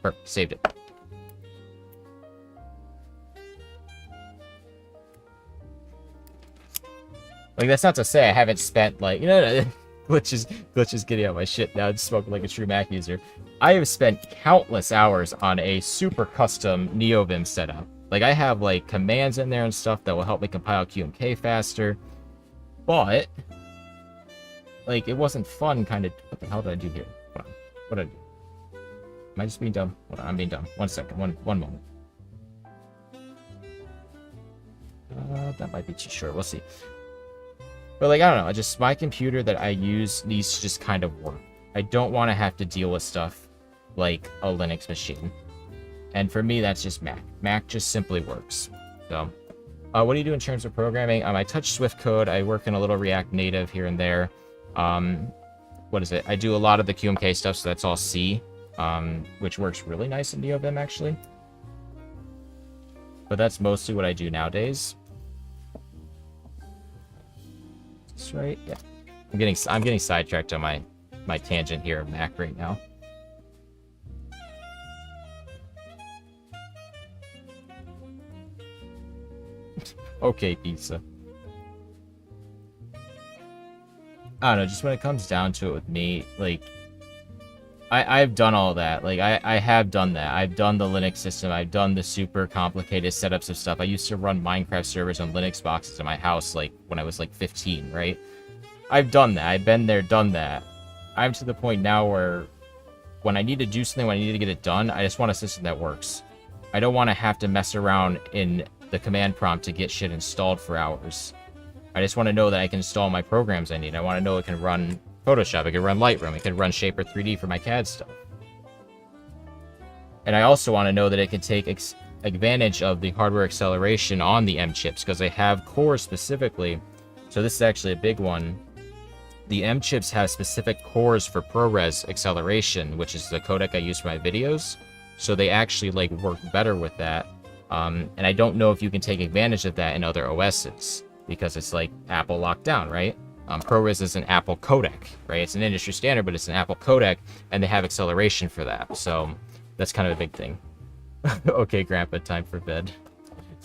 Perfect. Saved it. Like, that's not to say I haven't spent, like, you know, glitches getting out my shit now. I'm smoking like a true Mac user. I have spent countless hours on a super custom NeoVim setup. Like, I have, like, commands in there and stuff that will help me compile QMK faster. But, like, it wasn't fun, kind of. What the hell did I do here? Hold on. What did I do? Am I just being dumb? Hold on, I'm being dumb. 1 second. One moment. That might be too short. We'll see. But, like, I don't know. Just my computer that I use needs to just kind of work. I don't want to have to deal with stuff like a Linux machine. And for me, that's just Mac. Mac just simply works. So, what do you do in terms of programming? I touch Swift code. I work in a little React Native here and there. What is it? I do a lot of the QMK stuff, so that's all C, which works really nice in NeoVim, actually. But that's mostly what I do nowadays. That's right. Yeah. I'm getting sidetracked on my tangent here of Mac right now. Okay, pizza. I don't know, just when it comes down to it with me, like, I've done all that. Like, I have done that. I've done the Linux system. I've done the super complicated setups of stuff. I used to run Minecraft servers on Linux boxes in my house, like, when I was, like, 15, right? I've done that. I've been there, done that. I'm to the point now where when I need to do something, when I need to get it done, I just want a system that works. I don't want to have to mess around in the command prompt to get shit installed for hours. I just want to know that I can install my programs I need. I want to know it can run Photoshop, it can run Lightroom, it can run Shaper 3D for my CAD stuff. And I also want to know that it can take advantage of the hardware acceleration on the M chips, because they have cores specifically. So this is actually a big one. The M chips have specific cores for ProRes acceleration, which is the codec I use for my videos. So they actually, like, work better with that. And I don't know if you can take advantage of that in other OSs, because it's, like, Apple locked down, right? ProRes is an Apple codec, right? It's an industry standard, but it's an Apple codec, and they have acceleration for that. So that's kind of a big thing. Okay, Grandpa, time for bed.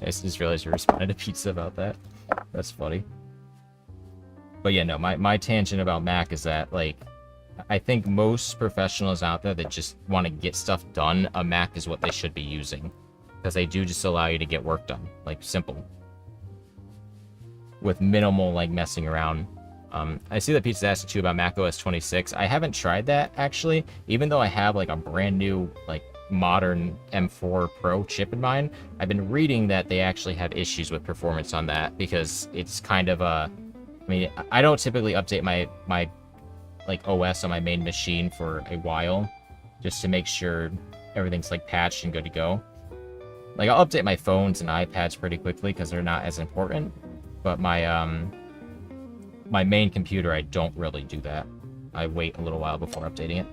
I just realized you responded to Pizza about that. That's funny. But yeah, no, my tangent about Mac is that, like, I think most professionals out there that just want to get stuff done, a Mac is what they should be using. Because they do just allow you to get work done. Like, simple. With minimal, like, messing around. I see that Pete's asking too about macOS 26. I haven't tried that, actually. Even though I have, like, a brand new, like, modern M4 Pro chip in mine, I've been reading that they actually have issues with performance on that. Because it's kind of a... I mean, I don't typically update my like OS on my main machine for a while, just to make sure everything's like patched and good to go. Like, I'll update my phones and iPads pretty quickly because they're not as important, but my my main computer, I don't really do that. I wait a little while before updating it.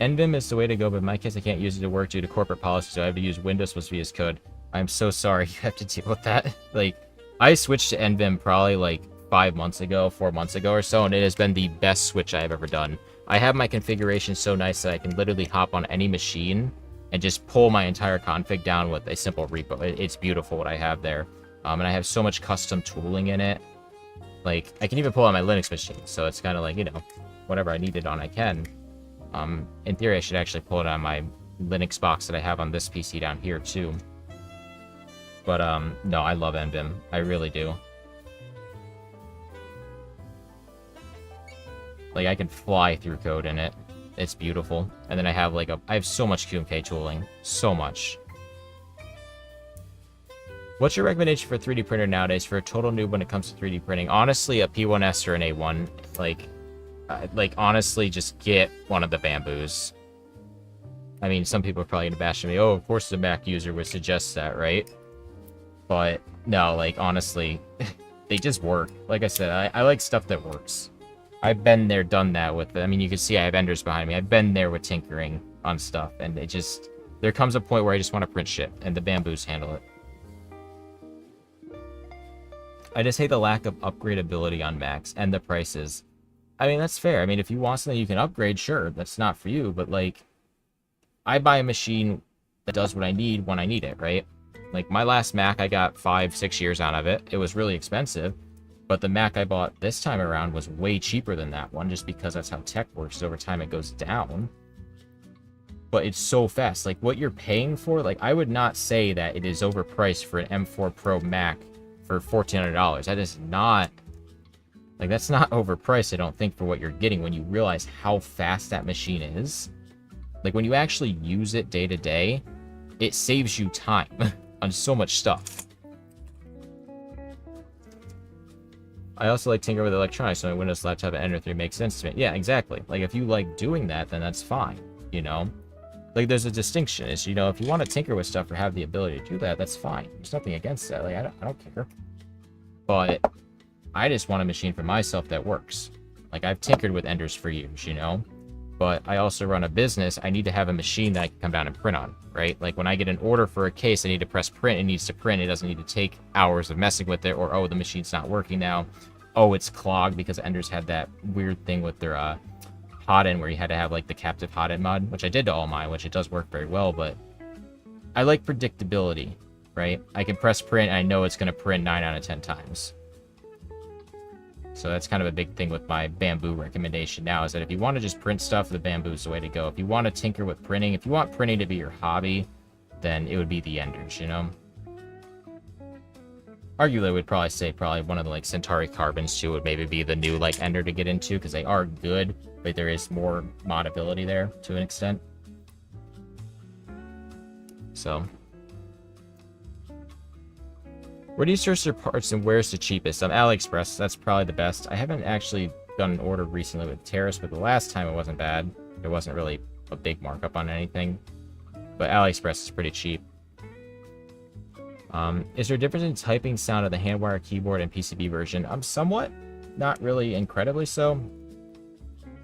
NVim is the way to go, but in my case, I can't use it to work due to corporate policy, so I have to use Windows plus VS Code. I'm so sorry you have to deal with that. Like, I switched to NVim probably like 4 months ago or so, and it has been the best switch I have ever done. I have my configuration so nice that I can literally hop on any machine and just pull my entire config down with a simple repo. It's beautiful what I have there. And I have so much custom tooling in it. Like, I can even pull on my Linux machine, so it's kind of like, you know, whatever I need it on, I can. In theory, I should actually pull it on my Linux box that I have on this PC down here, too. But, no, I love NVim. I really do. Like, I can fly through code in it. It's beautiful. And then I have, like, I have so much QMK tooling. So much. What's your recommendation for a 3D printer nowadays for a total noob when it comes to 3D printing? Honestly, a P1S or an A1. Like, honestly, just get one of the Bamboos. I mean, some people are probably gonna bash me. Oh, of course the Mac user would suggest that, right? But, no, like, honestly, they just work. Like I said, I like stuff that works. I've been there, done that with... I mean, you can see I have enders behind me. I've been there with tinkering on stuff, and it just... There comes a point where I just want to print shit, and the Bamboos handle it. I just hate the lack of upgradability on Macs, and the prices. I mean, that's fair. I mean, if you want something you can upgrade, sure, that's not for you, but, like, I buy a machine that does what I need when I need it, right? Like, my last Mac, I got 5-6 years out of it. It was really expensive, but the Mac I bought this time around was way cheaper than that one, just because that's how tech works. Over time, it goes down. But it's so fast. Like, what you're paying for, like, I would not say that it is overpriced for an M4 Pro Mac for $1,400. That is not... Like, that's not overpriced, I don't think, for what you're getting when you realize how fast that machine is. Like, when you actually use it day to day, it saves you time on so much stuff. I also like tinkering with electronics, so my Windows laptop and Ender 3 makes sense to me. Yeah, exactly. Like, if you like doing that, then that's fine, you know? Like, there's a distinction. Is, you know, if you want to tinker with stuff or have the ability to do that, that's fine. There's nothing against that. Like, I don't care. But I just want a machine for myself that works. Like, I've tinkered with Enders for years, you know? But I also run a business. I need to have a machine that I can come down and print on, right? Like, when I get an order for a case, I need to press print. It needs to print. It doesn't need to take hours of messing with it. Or, oh, the machine's not working now. Oh, it's clogged because Enders had that weird thing with their hot end where you had to have, like, the captive hot end mod, which I did to all mine, which it does work very well, but I like predictability, right? I can press print, and I know it's going to print 9 out of 10 times. So that's kind of a big thing with my Bamboo recommendation now, is that if you want to just print stuff, the Bamboo's the way to go. If you want to tinker with printing, if you want printing to be your hobby, then it would be the Enders, you know? Arguably, I would probably say one of the, like, Centauri Carbons, too, would maybe be the new, like, Ender to get into, because they are good, but there is more modability there, to an extent. So. Where do you search your parts, and where's the cheapest? On AliExpress, that's probably the best. I haven't actually done an order recently with Terrace, but the last time it wasn't bad. There wasn't really a big markup on anything. But AliExpress is pretty cheap. Is there a difference in typing sound of the Handwire keyboard and PCB version? Somewhat. Not really incredibly so.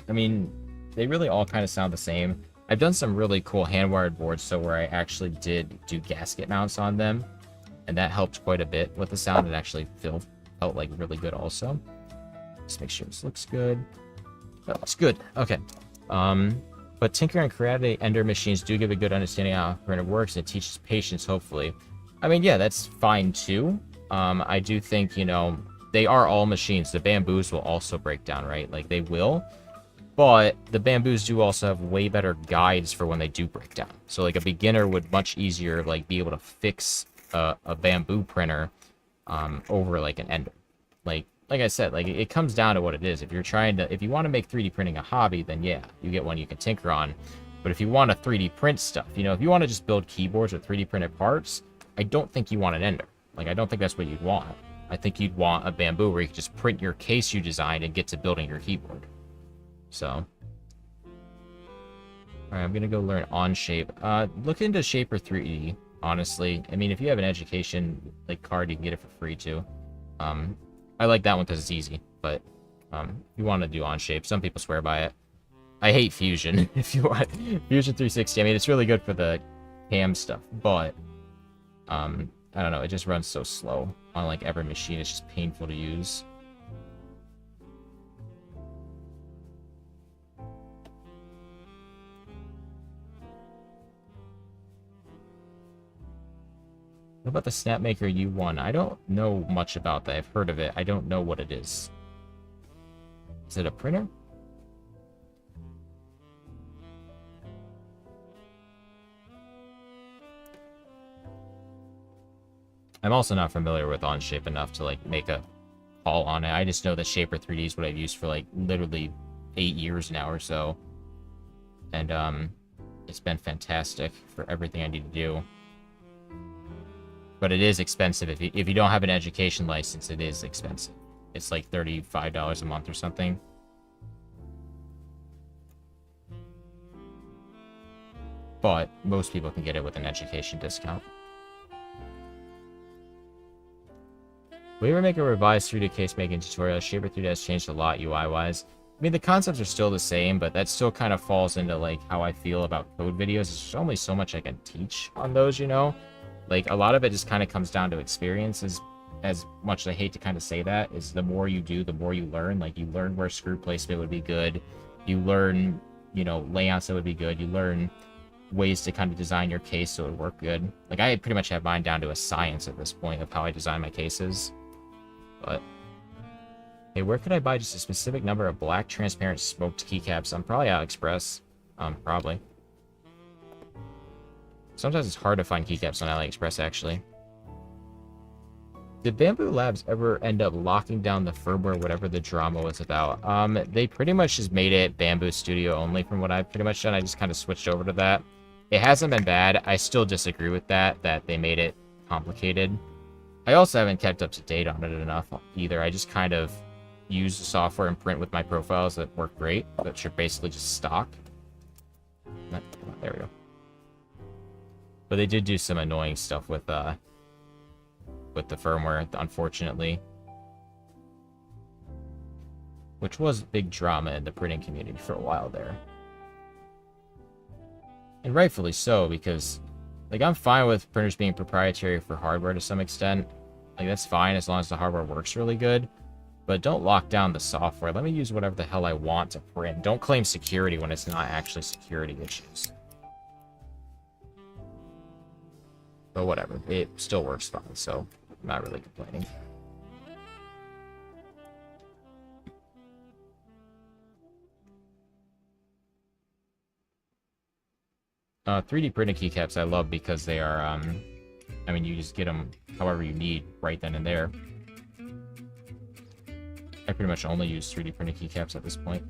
I mean, they really all kind of sound the same. I've done some really cool Handwired boards, so where I actually did do gasket mounts on them. And that helped quite a bit with the sound. It actually felt like really good also. Just make sure this looks good. That looks good. Okay. But Tinker and Karate Ender machines do give a good understanding of how a printer works, and it teaches patience, hopefully. I mean, yeah, that's fine, too. I do think, you know, they are all machines. The bamboos will also break down, right? Like, they will. But the bamboos do also have way better guides for when they do break down. So, like, a beginner would much easier, like, be able to fix a bamboo printer over, like, an Ender. Like I said, like, it comes down to what it is. If you want to make 3D printing a hobby, then yeah, you get one you can tinker on. But if you want to 3D print stuff, you know, if you want to just build keyboards with 3D printed parts, I don't think you want an Ender. Like, I don't think that's what you'd want. I think you'd want a bamboo where you can just print your case you designed and get to building your keyboard. So. Alright, I'm going to go learn Onshape. Look into Shaper 3D, honestly. I mean, if you have an education like card, you can get it for free, too. I like that one because it's easy, but if you want to do Onshape, some people swear by it. I hate Fusion, if you want. Fusion 360, I mean, it's really good for the cam stuff, but, I don't know, it just runs so slow on, like, every machine. It's just painful to use. What about the Snapmaker U1? I don't know much about that. I've heard of it. I don't know what it is. Is it a printer? I'm also not familiar with Onshape enough to, like, make a call on it. I just know that Shaper 3D is what I've used for, like, literally 8 years now or so. And, it's been fantastic for everything I need to do. But it is expensive. If you don't have an education license, it is expensive. It's like $35 a month or something. But most people can get it with an education discount. Will you ever make a revised 3D case making tutorial? Shaper 3D has changed a lot UI-wise. I mean, the concepts are still the same, but that still kind of falls into, like, how I feel about code videos. There's only so much I can teach on those, you know? Like, a lot of it just kind of comes down to experience. As much as I hate to kind of say that, is the more you do, the more you learn. Like, you learn where screw placement would be good. You learn, you know, layouts that would be good. You learn ways to kind of design your case so it would work good. Like, I pretty much have mine down to a science at this point of how I design my cases. But, hey, where could I buy just a specific number of black transparent smoked keycaps? I'm probably AliExpress. Probably. Sometimes it's hard to find keycaps on AliExpress, actually. Did Bamboo Labs ever end up locking down the firmware, whatever the drama was about? They pretty much just made it Bamboo Studio only from what I've pretty much done. I just kind of switched over to that. It hasn't been bad. I still disagree with that they made it complicated. I also haven't kept up to date on it enough either. I just kind of use the software and print with my profiles that work great, that are basically just stock. There we go. But they did do some annoying stuff with the firmware, unfortunately. Which was big drama in the printing community for a while there. And rightfully so, because, like, I'm fine with printers being proprietary for hardware to some extent. Like, that's fine as long as the hardware works really good. But don't lock down the software. Let me use whatever the hell I want to print. Don't claim security when it's not actually security issues. But whatever, it still works fine, so I'm not really complaining. Uh, 3D printed keycaps I love because they are, I mean, you just get them however you need right then and there. I pretty much only use 3D printed keycaps at this point.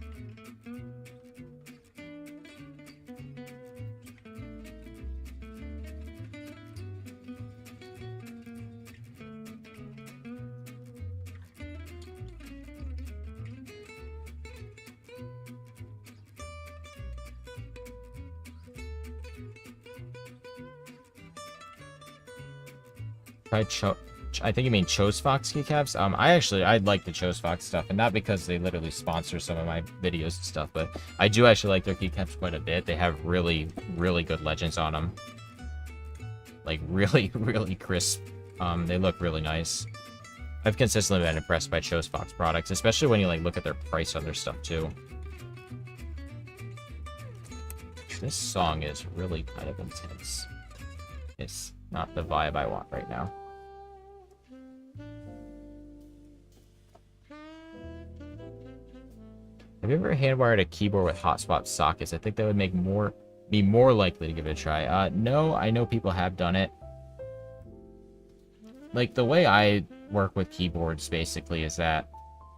I think you mean Fox keycaps. I like the Fox stuff, and not because they literally sponsor some of my videos and stuff, but I do actually like their keycaps quite a bit. They have really, really good legends on them. Like, really, really crisp. They look really nice. I've consistently been impressed by Fox products, especially when you, like, look at their price on their stuff, too. This song is really kind of intense. It's not the vibe I want right now. Have you ever hand-wired a keyboard with hot swap sockets? I think that would make me more likely to give it a try. No, I know people have done it. Like, the way I work with keyboards, basically, is that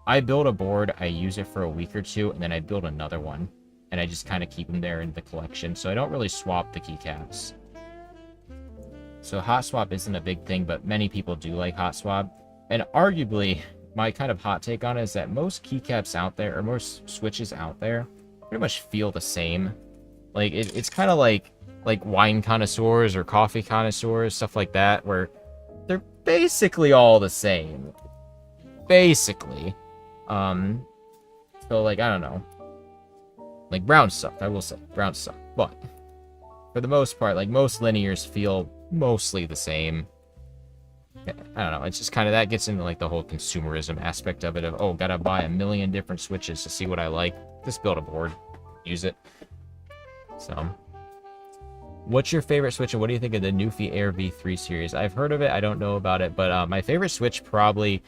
I build a board, I use it for a week or two, and then I build another one. And I just kind of keep them there in the collection, so I don't really swap the keycaps. So hot swap isn't a big thing, but many people do like hot swap. And arguably, my kind of hot take on it is that most keycaps out there, or most switches out there, pretty much feel the same. Like, it's kind of like wine connoisseurs or coffee connoisseurs, stuff like that, where they're basically all the same. Basically. So, like, I don't know. Like, brown suck, I will say. Brown suck. But, for the most part, like, most linears feel mostly the same. I don't know, it's just kind of, that gets into, like, the whole consumerism aspect of it, of, oh, gotta buy a million different switches to see what I like. Just build a board. Use it. So, what's your favorite switch, and what do you think of the Newfie Air V3 series? I've heard of it, I don't know about it, but my favorite switch probably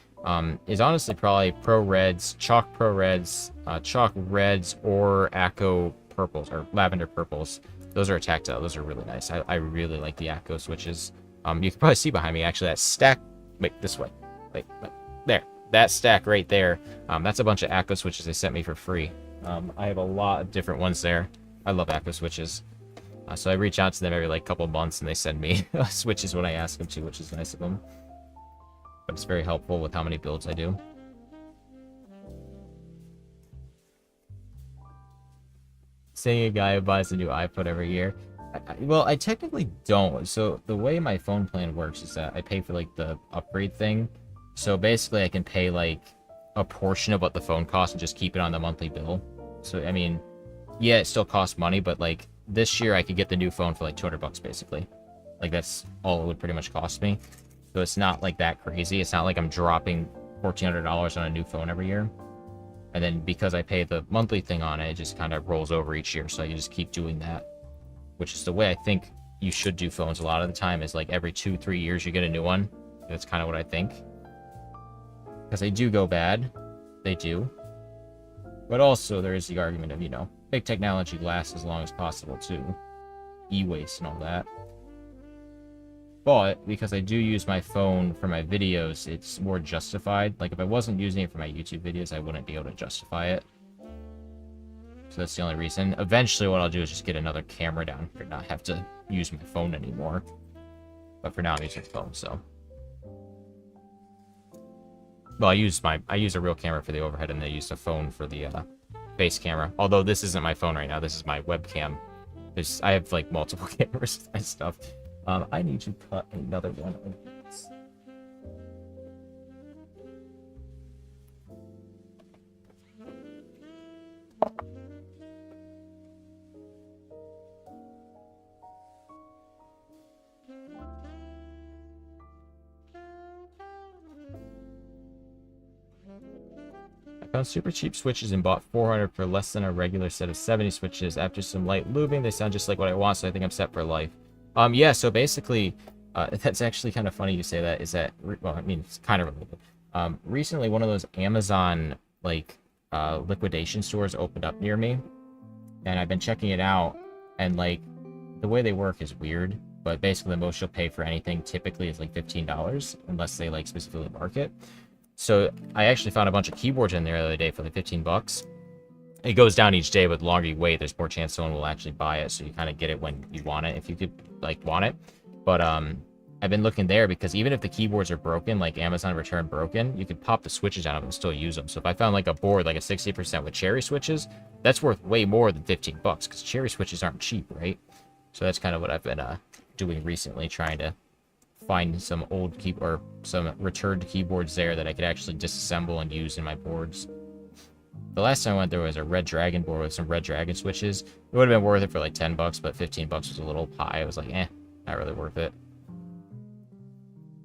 is honestly probably Pro Reds, Chalk Pro Reds, Chalk Reds, or Acco Purples, or Lavender Purples. Those are tactile. Those are really nice. I really like the Acco switches. You can probably see behind me, actually, that stack. Wait, this way. Wait, there. That stack right there. That's a bunch of Acco switches they sent me for free. I have a lot of different ones there. I love Acco switches. So I reach out to them every, like, couple months, and they send me switches when I ask them to, which is nice of them. But it's very helpful with how many builds I do. Saying a guy who buys a new iPhone every year. Well, I technically don't. So the way my phone plan works is that I pay for, like, the upgrade thing. So basically I can pay, like, a portion of what the phone costs and just keep it on the monthly bill. So, I mean, yeah, it still costs money, but, like, this year I could get the new phone for, like, 200 bucks, basically. Like, that's all it would pretty much cost me. So it's not, like, that crazy. It's not like I'm dropping $1,400 on a new phone every year. And then because I pay the monthly thing on it, it just kind of rolls over each year. So I can just keep doing that. Which is the way I think you should do phones a lot of the time, is like every 2-3 years you get a new one. That's kind of what I think. Because they do go bad. They do. But also there is the argument of, you know, make technology last as long as possible too. E-waste and all that. But because I do use my phone for my videos, it's more justified. Like, if I wasn't using it for my YouTube videos, I wouldn't be able to justify it. So that's the only reason. Eventually what I'll do is just get another camera down here, not have to use my phone anymore. But for now I'm using the phone, so. Well, I use a real camera for the overhead, and then I use the phone for the base camera. Although this isn't my phone right now, this is my webcam. I have, like, multiple cameras and stuff. I need to cut another one of these. I found super cheap switches and bought 400 for less than a regular set of 70 switches. After some light lubing, they sound just like what I want, so I think I'm set for life. Yeah, so basically, that's actually kind of funny you say that, is that, well, I mean, it's kind of related. Recently, one of those Amazon, like, liquidation stores opened up near me, and I've been checking it out, and, like, the way they work is weird, but basically the most you'll pay for anything typically is, like, $15, unless they, like, specifically mark it. So I actually found a bunch of keyboards in there the other day for, like, 15 bucks. It goes down each day, but the longer you wait, there's more chance someone will actually buy it, so you kind of get it when you want it, if you could, like, want it. But I've been looking there because even if the keyboards are broken, like Amazon returned broken, you could pop the switches out of them and still use them. So if I found, like, a board, like a 60% with cherry switches, that's worth way more than 15 bucks, because cherry switches aren't cheap, right? So that's kind of what I've been doing recently, trying to find some old or some returned keyboards there that I could actually disassemble and use in my boards. The last time I went there was a Red Dragon board with some Red Dragon switches. It would have been worth it for, like, 10 bucks, but 15 bucks was a little high. I was like, not really worth it.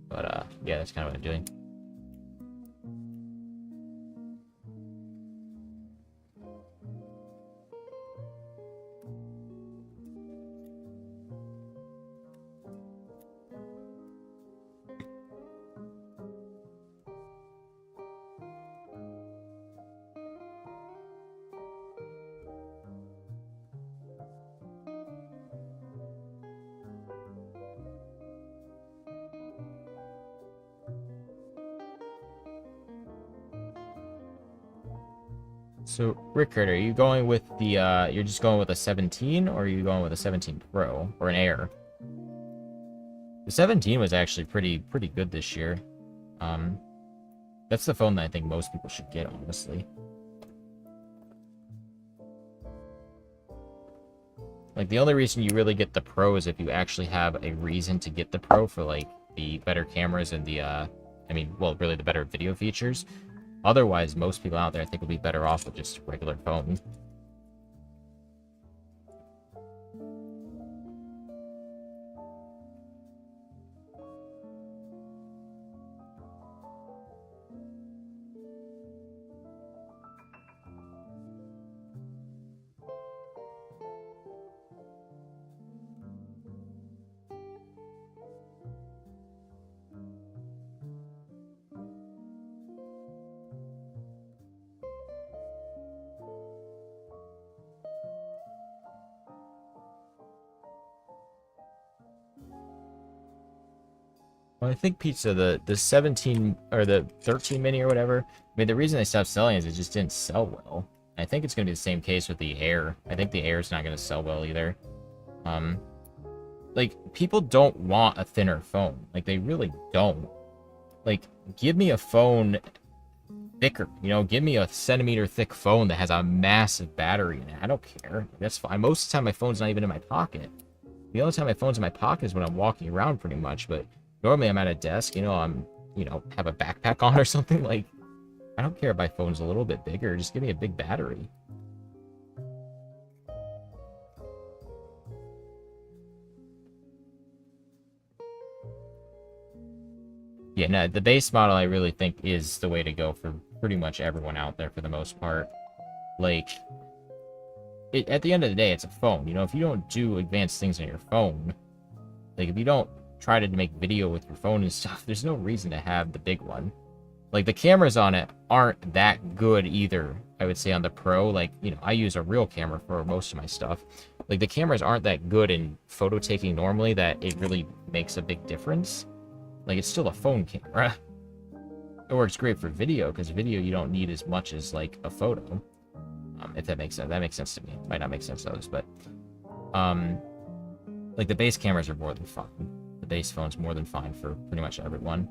But, yeah, that's kind of what I'm doing. So, Rickard, are you going with the, you're just going with a 17, or are you going with a 17 Pro, or an Air? The 17 was actually pretty good this year. That's the phone that I think most people should get, honestly. Like, the only reason you really get the Pro is if you actually have a reason to get the Pro for, like, the better cameras and the, I mean, well, really the better video features. Otherwise, most people out there, I think, will be better off with just a regular phone. Well, I think pizza, the 17 or the 13 mini or whatever, I mean, the reason they stopped selling is it just didn't sell well. I think it's going to be the same case with the Air. I think the Air is not going to sell well either. Like, people don't want a thinner phone. Like, they really don't. Like, give me a phone thicker, you know, give me a centimeter thick phone that has a massive battery in it. I don't care. That's fine. Most of the time, my phone's not even in my pocket. The only time my phone's in my pocket is when I'm walking around pretty much, but normally I'm at a desk, you know, have a backpack on or something. Like, I don't care if my phone's a little bit bigger. Just give me a big battery. Yeah, no, the base model I really think is the way to go for pretty much everyone out there for the most part. Like, at the end of the day, it's a phone. You know, if you don't do advanced things on your phone, like, if you don't try to make video with your phone and stuff, there's no reason to have the big one. Like, the cameras on it aren't that good either, I would say, on the Pro. Like, you know, I use a real camera for most of my stuff. Like, the cameras aren't that good in photo taking normally that it really makes a big difference. Like, it's still a phone camera. It works great for video, because video you don't need as much as, like, a photo. If that makes sense. That makes sense to me. Might not make sense to others, but... like, the base cameras are more than fine. The base phone's more than fine for pretty much everyone.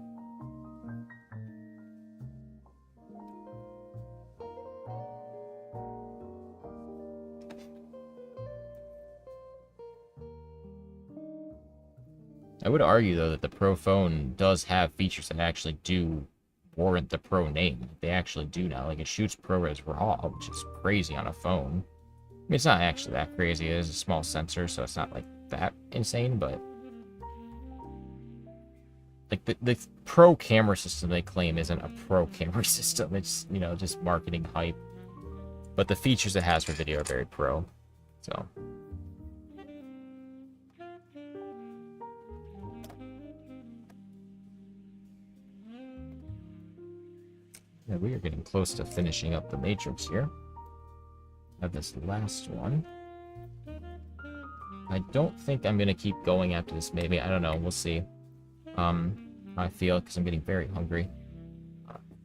I would argue, though, that the Pro phone does have features that actually do warrant the Pro name. They actually do now. Like, it shoots ProRes RAW, which is crazy on a phone. I mean, it's not actually that crazy. It is a small sensor, so it's not, like, that insane, but... like, the Pro camera system they claim isn't a Pro camera system. It's, you know, just marketing hype. But the features it has for video are very Pro. So... yeah, we are getting close to finishing up the matrix here. I have this last one. I don't think I'm going to keep going after this, maybe. I don't know. We'll see. How I feel, because I'm getting very hungry.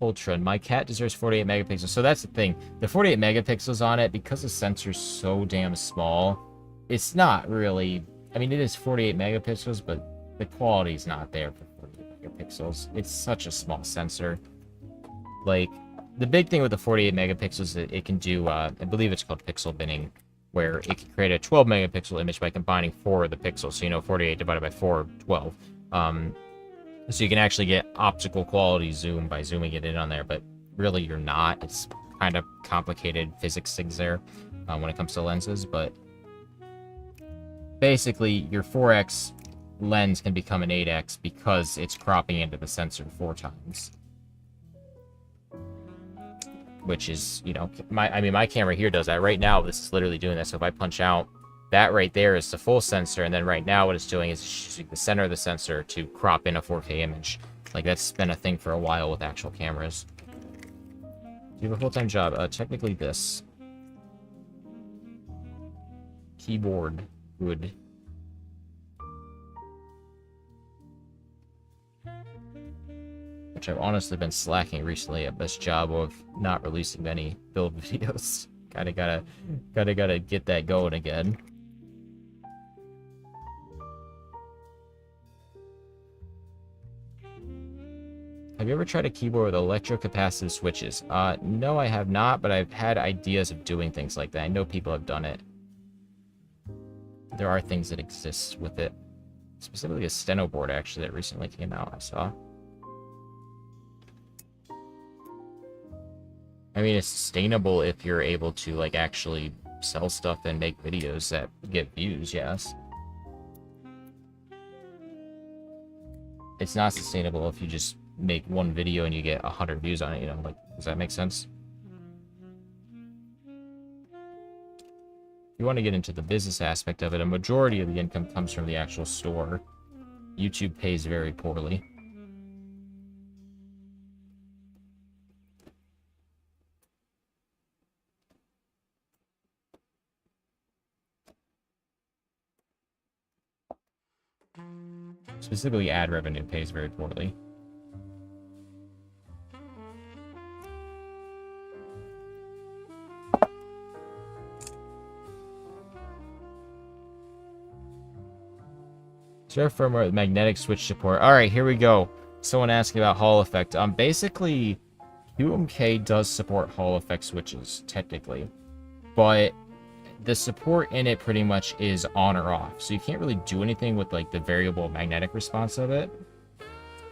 Ultra. My cat deserves 48 megapixels. So that's the thing. The 48 megapixels on it, because the sensor's so damn small, it's not really... I mean, it is 48 megapixels, but the quality's not there for 48 megapixels. It's such a small sensor. Like, the big thing with the 48 megapixels is that it can do, I believe it's called pixel binning, where it can create a 12 megapixel image by combining 4 of the pixels. So, you know, 48 divided by 4, 12. So you can actually get optical quality zoom by zooming it in on there, but really you're not. It's kind of complicated physics things there when it comes to lenses, but basically your 4x lens can become an 8x because it's cropping into the sensor 4 times. Which is, you know, my camera here does that. Right now, this is literally doing that. So if I punch out, that right there is the full sensor, and then right now what it's doing is using the center of the sensor to crop in a 4K image. Like, that's been a thing for a while with actual cameras. Do you have a full-time job? Technically this. Keyboard would... which I've honestly been slacking recently at this job of not releasing many build videos. Gotta get that going again. Have you ever tried a keyboard with electrocapacitive switches? No, I have not, but I've had ideas of doing things like that. I know people have done it. There are things that exist with it. Specifically a steno board, actually, that recently came out, I saw. I mean, it's sustainable if you're able to, like, actually sell stuff and make videos that get views, yes. It's not sustainable if you just make one video and you get 100 views on it, you know, like, does that make sense? If you want to get into the business aspect of it, a majority of the income comes from the actual store. YouTube pays very poorly. Specifically, ad revenue pays very poorly. Share firmware with magnetic switch support. Alright, here we go. Someone asking about Hall effect. Basically, QMK does support Hall effect switches, technically. But the support in it pretty much is on or off. So you can't really do anything with, like, the variable magnetic response of it.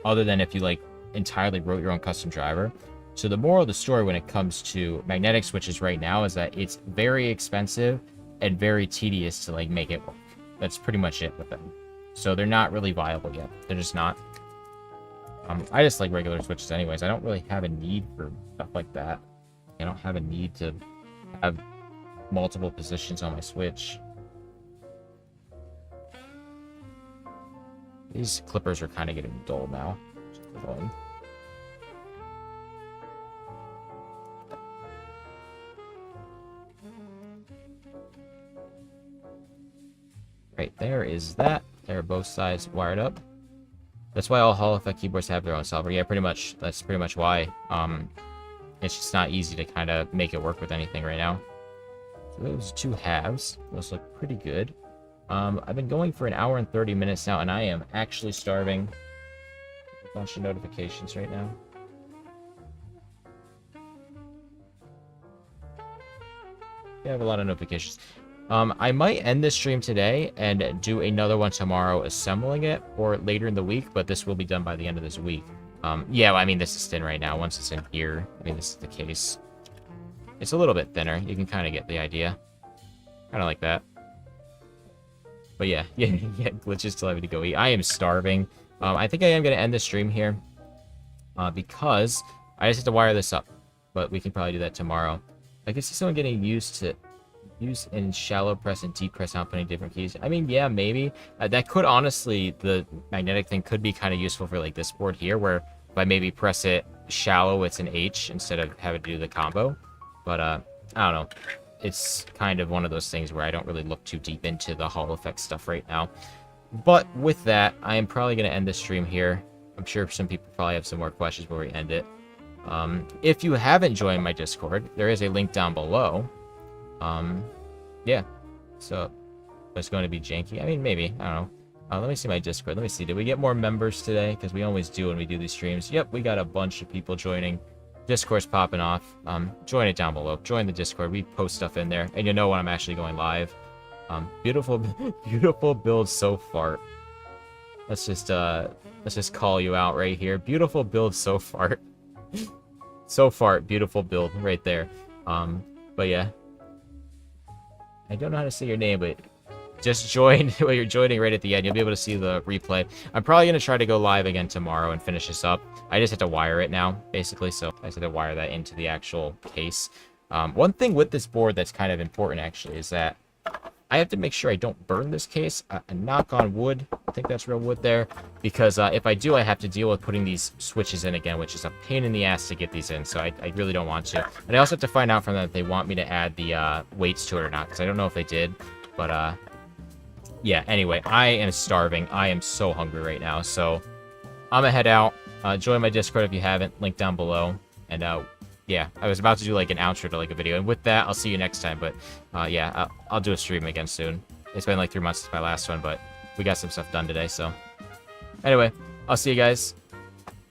Other than if you, like, entirely wrote your own custom driver. So the moral of the story when it comes to magnetic switches right now is that it's very expensive and very tedious to, like, make it work. That's pretty much it with them. So they're not really viable yet. They're just not. I just like regular switches anyways. I don't really have a need for stuff like that. I don't have a need to have multiple positions on my switch. These clippers are kind of getting dull now. Right, there is that. They're both sides wired up. That's why all Hall effect keyboards have their own solver. Yeah, pretty much. That's pretty much why. It's just not easy to kind of make it work with anything right now. So those two halves, those look pretty good. I've been going for an hour and 30 minutes now, and I am actually starving. A bunch of notifications right now. Yeah, I have a lot of notifications. I might end this stream today and do another one tomorrow assembling it, or later in the week, but this will be done by the end of this week. Yeah, I mean, this is thin right now. Once it's in here, I mean, this is the case. It's a little bit thinner. You can kind of get the idea. Kind of like that. But yeah, glitches still have to go eat. I am starving. I think I am going to end the stream here because I just have to wire this up, but we can probably do that tomorrow. I can see someone getting used to use in shallow press and deep press outputting different keys. I mean, yeah, maybe. That could honestly, the magnetic thing could be kind of useful for like this board here, where if I maybe press it shallow, it's an H instead of having to do the combo. But I don't know. It's kind of one of those things where I don't really look too deep into the Hall effect stuff right now. But with that, I am probably going to end this stream here. I'm sure some people probably have some more questions before we end it. If you haven't joined my Discord, there is a link down below. Yeah, so it's going to be janky. I mean, maybe, I don't know. Let me see my Discord. Let me see, did we get more members today? Because we always do when we do these streams. Yep, we got a bunch of people joining. Discord's popping off. Join it down below. Join the Discord. We post stuff in there, and you know when I'm actually going live. Beautiful build so far. Let's just call you out right here. Beautiful build so far. So far, beautiful build right there. But yeah. I don't know how to say your name, but just join while you're joining right at the end. You'll be able to see the replay. I'm probably going to try to go live again tomorrow and finish this up. I just have to wire it now, basically, so I just have to wire that into the actual case. One thing with this board that's kind of important, actually, is that I have to make sure I don't burn this case. And knock on wood. I think that's real wood there. Because if I do, I have to deal with putting these switches in again, which is a pain in the ass to get these in. So I really don't want to. And I also have to find out from them if they want me to add the weights to it or not. Because I don't know if they did. But yeah, anyway, I am starving. I am so hungry right now. So I'm going to head out. Join my Discord if you haven't, link down below. And yeah, I was about to do like an outro to like a video, and with that, I'll see you next time. But yeah, I'll do a stream again soon. It's been like 3 months since my last one, but we got some stuff done today, so anyway, I'll see you guys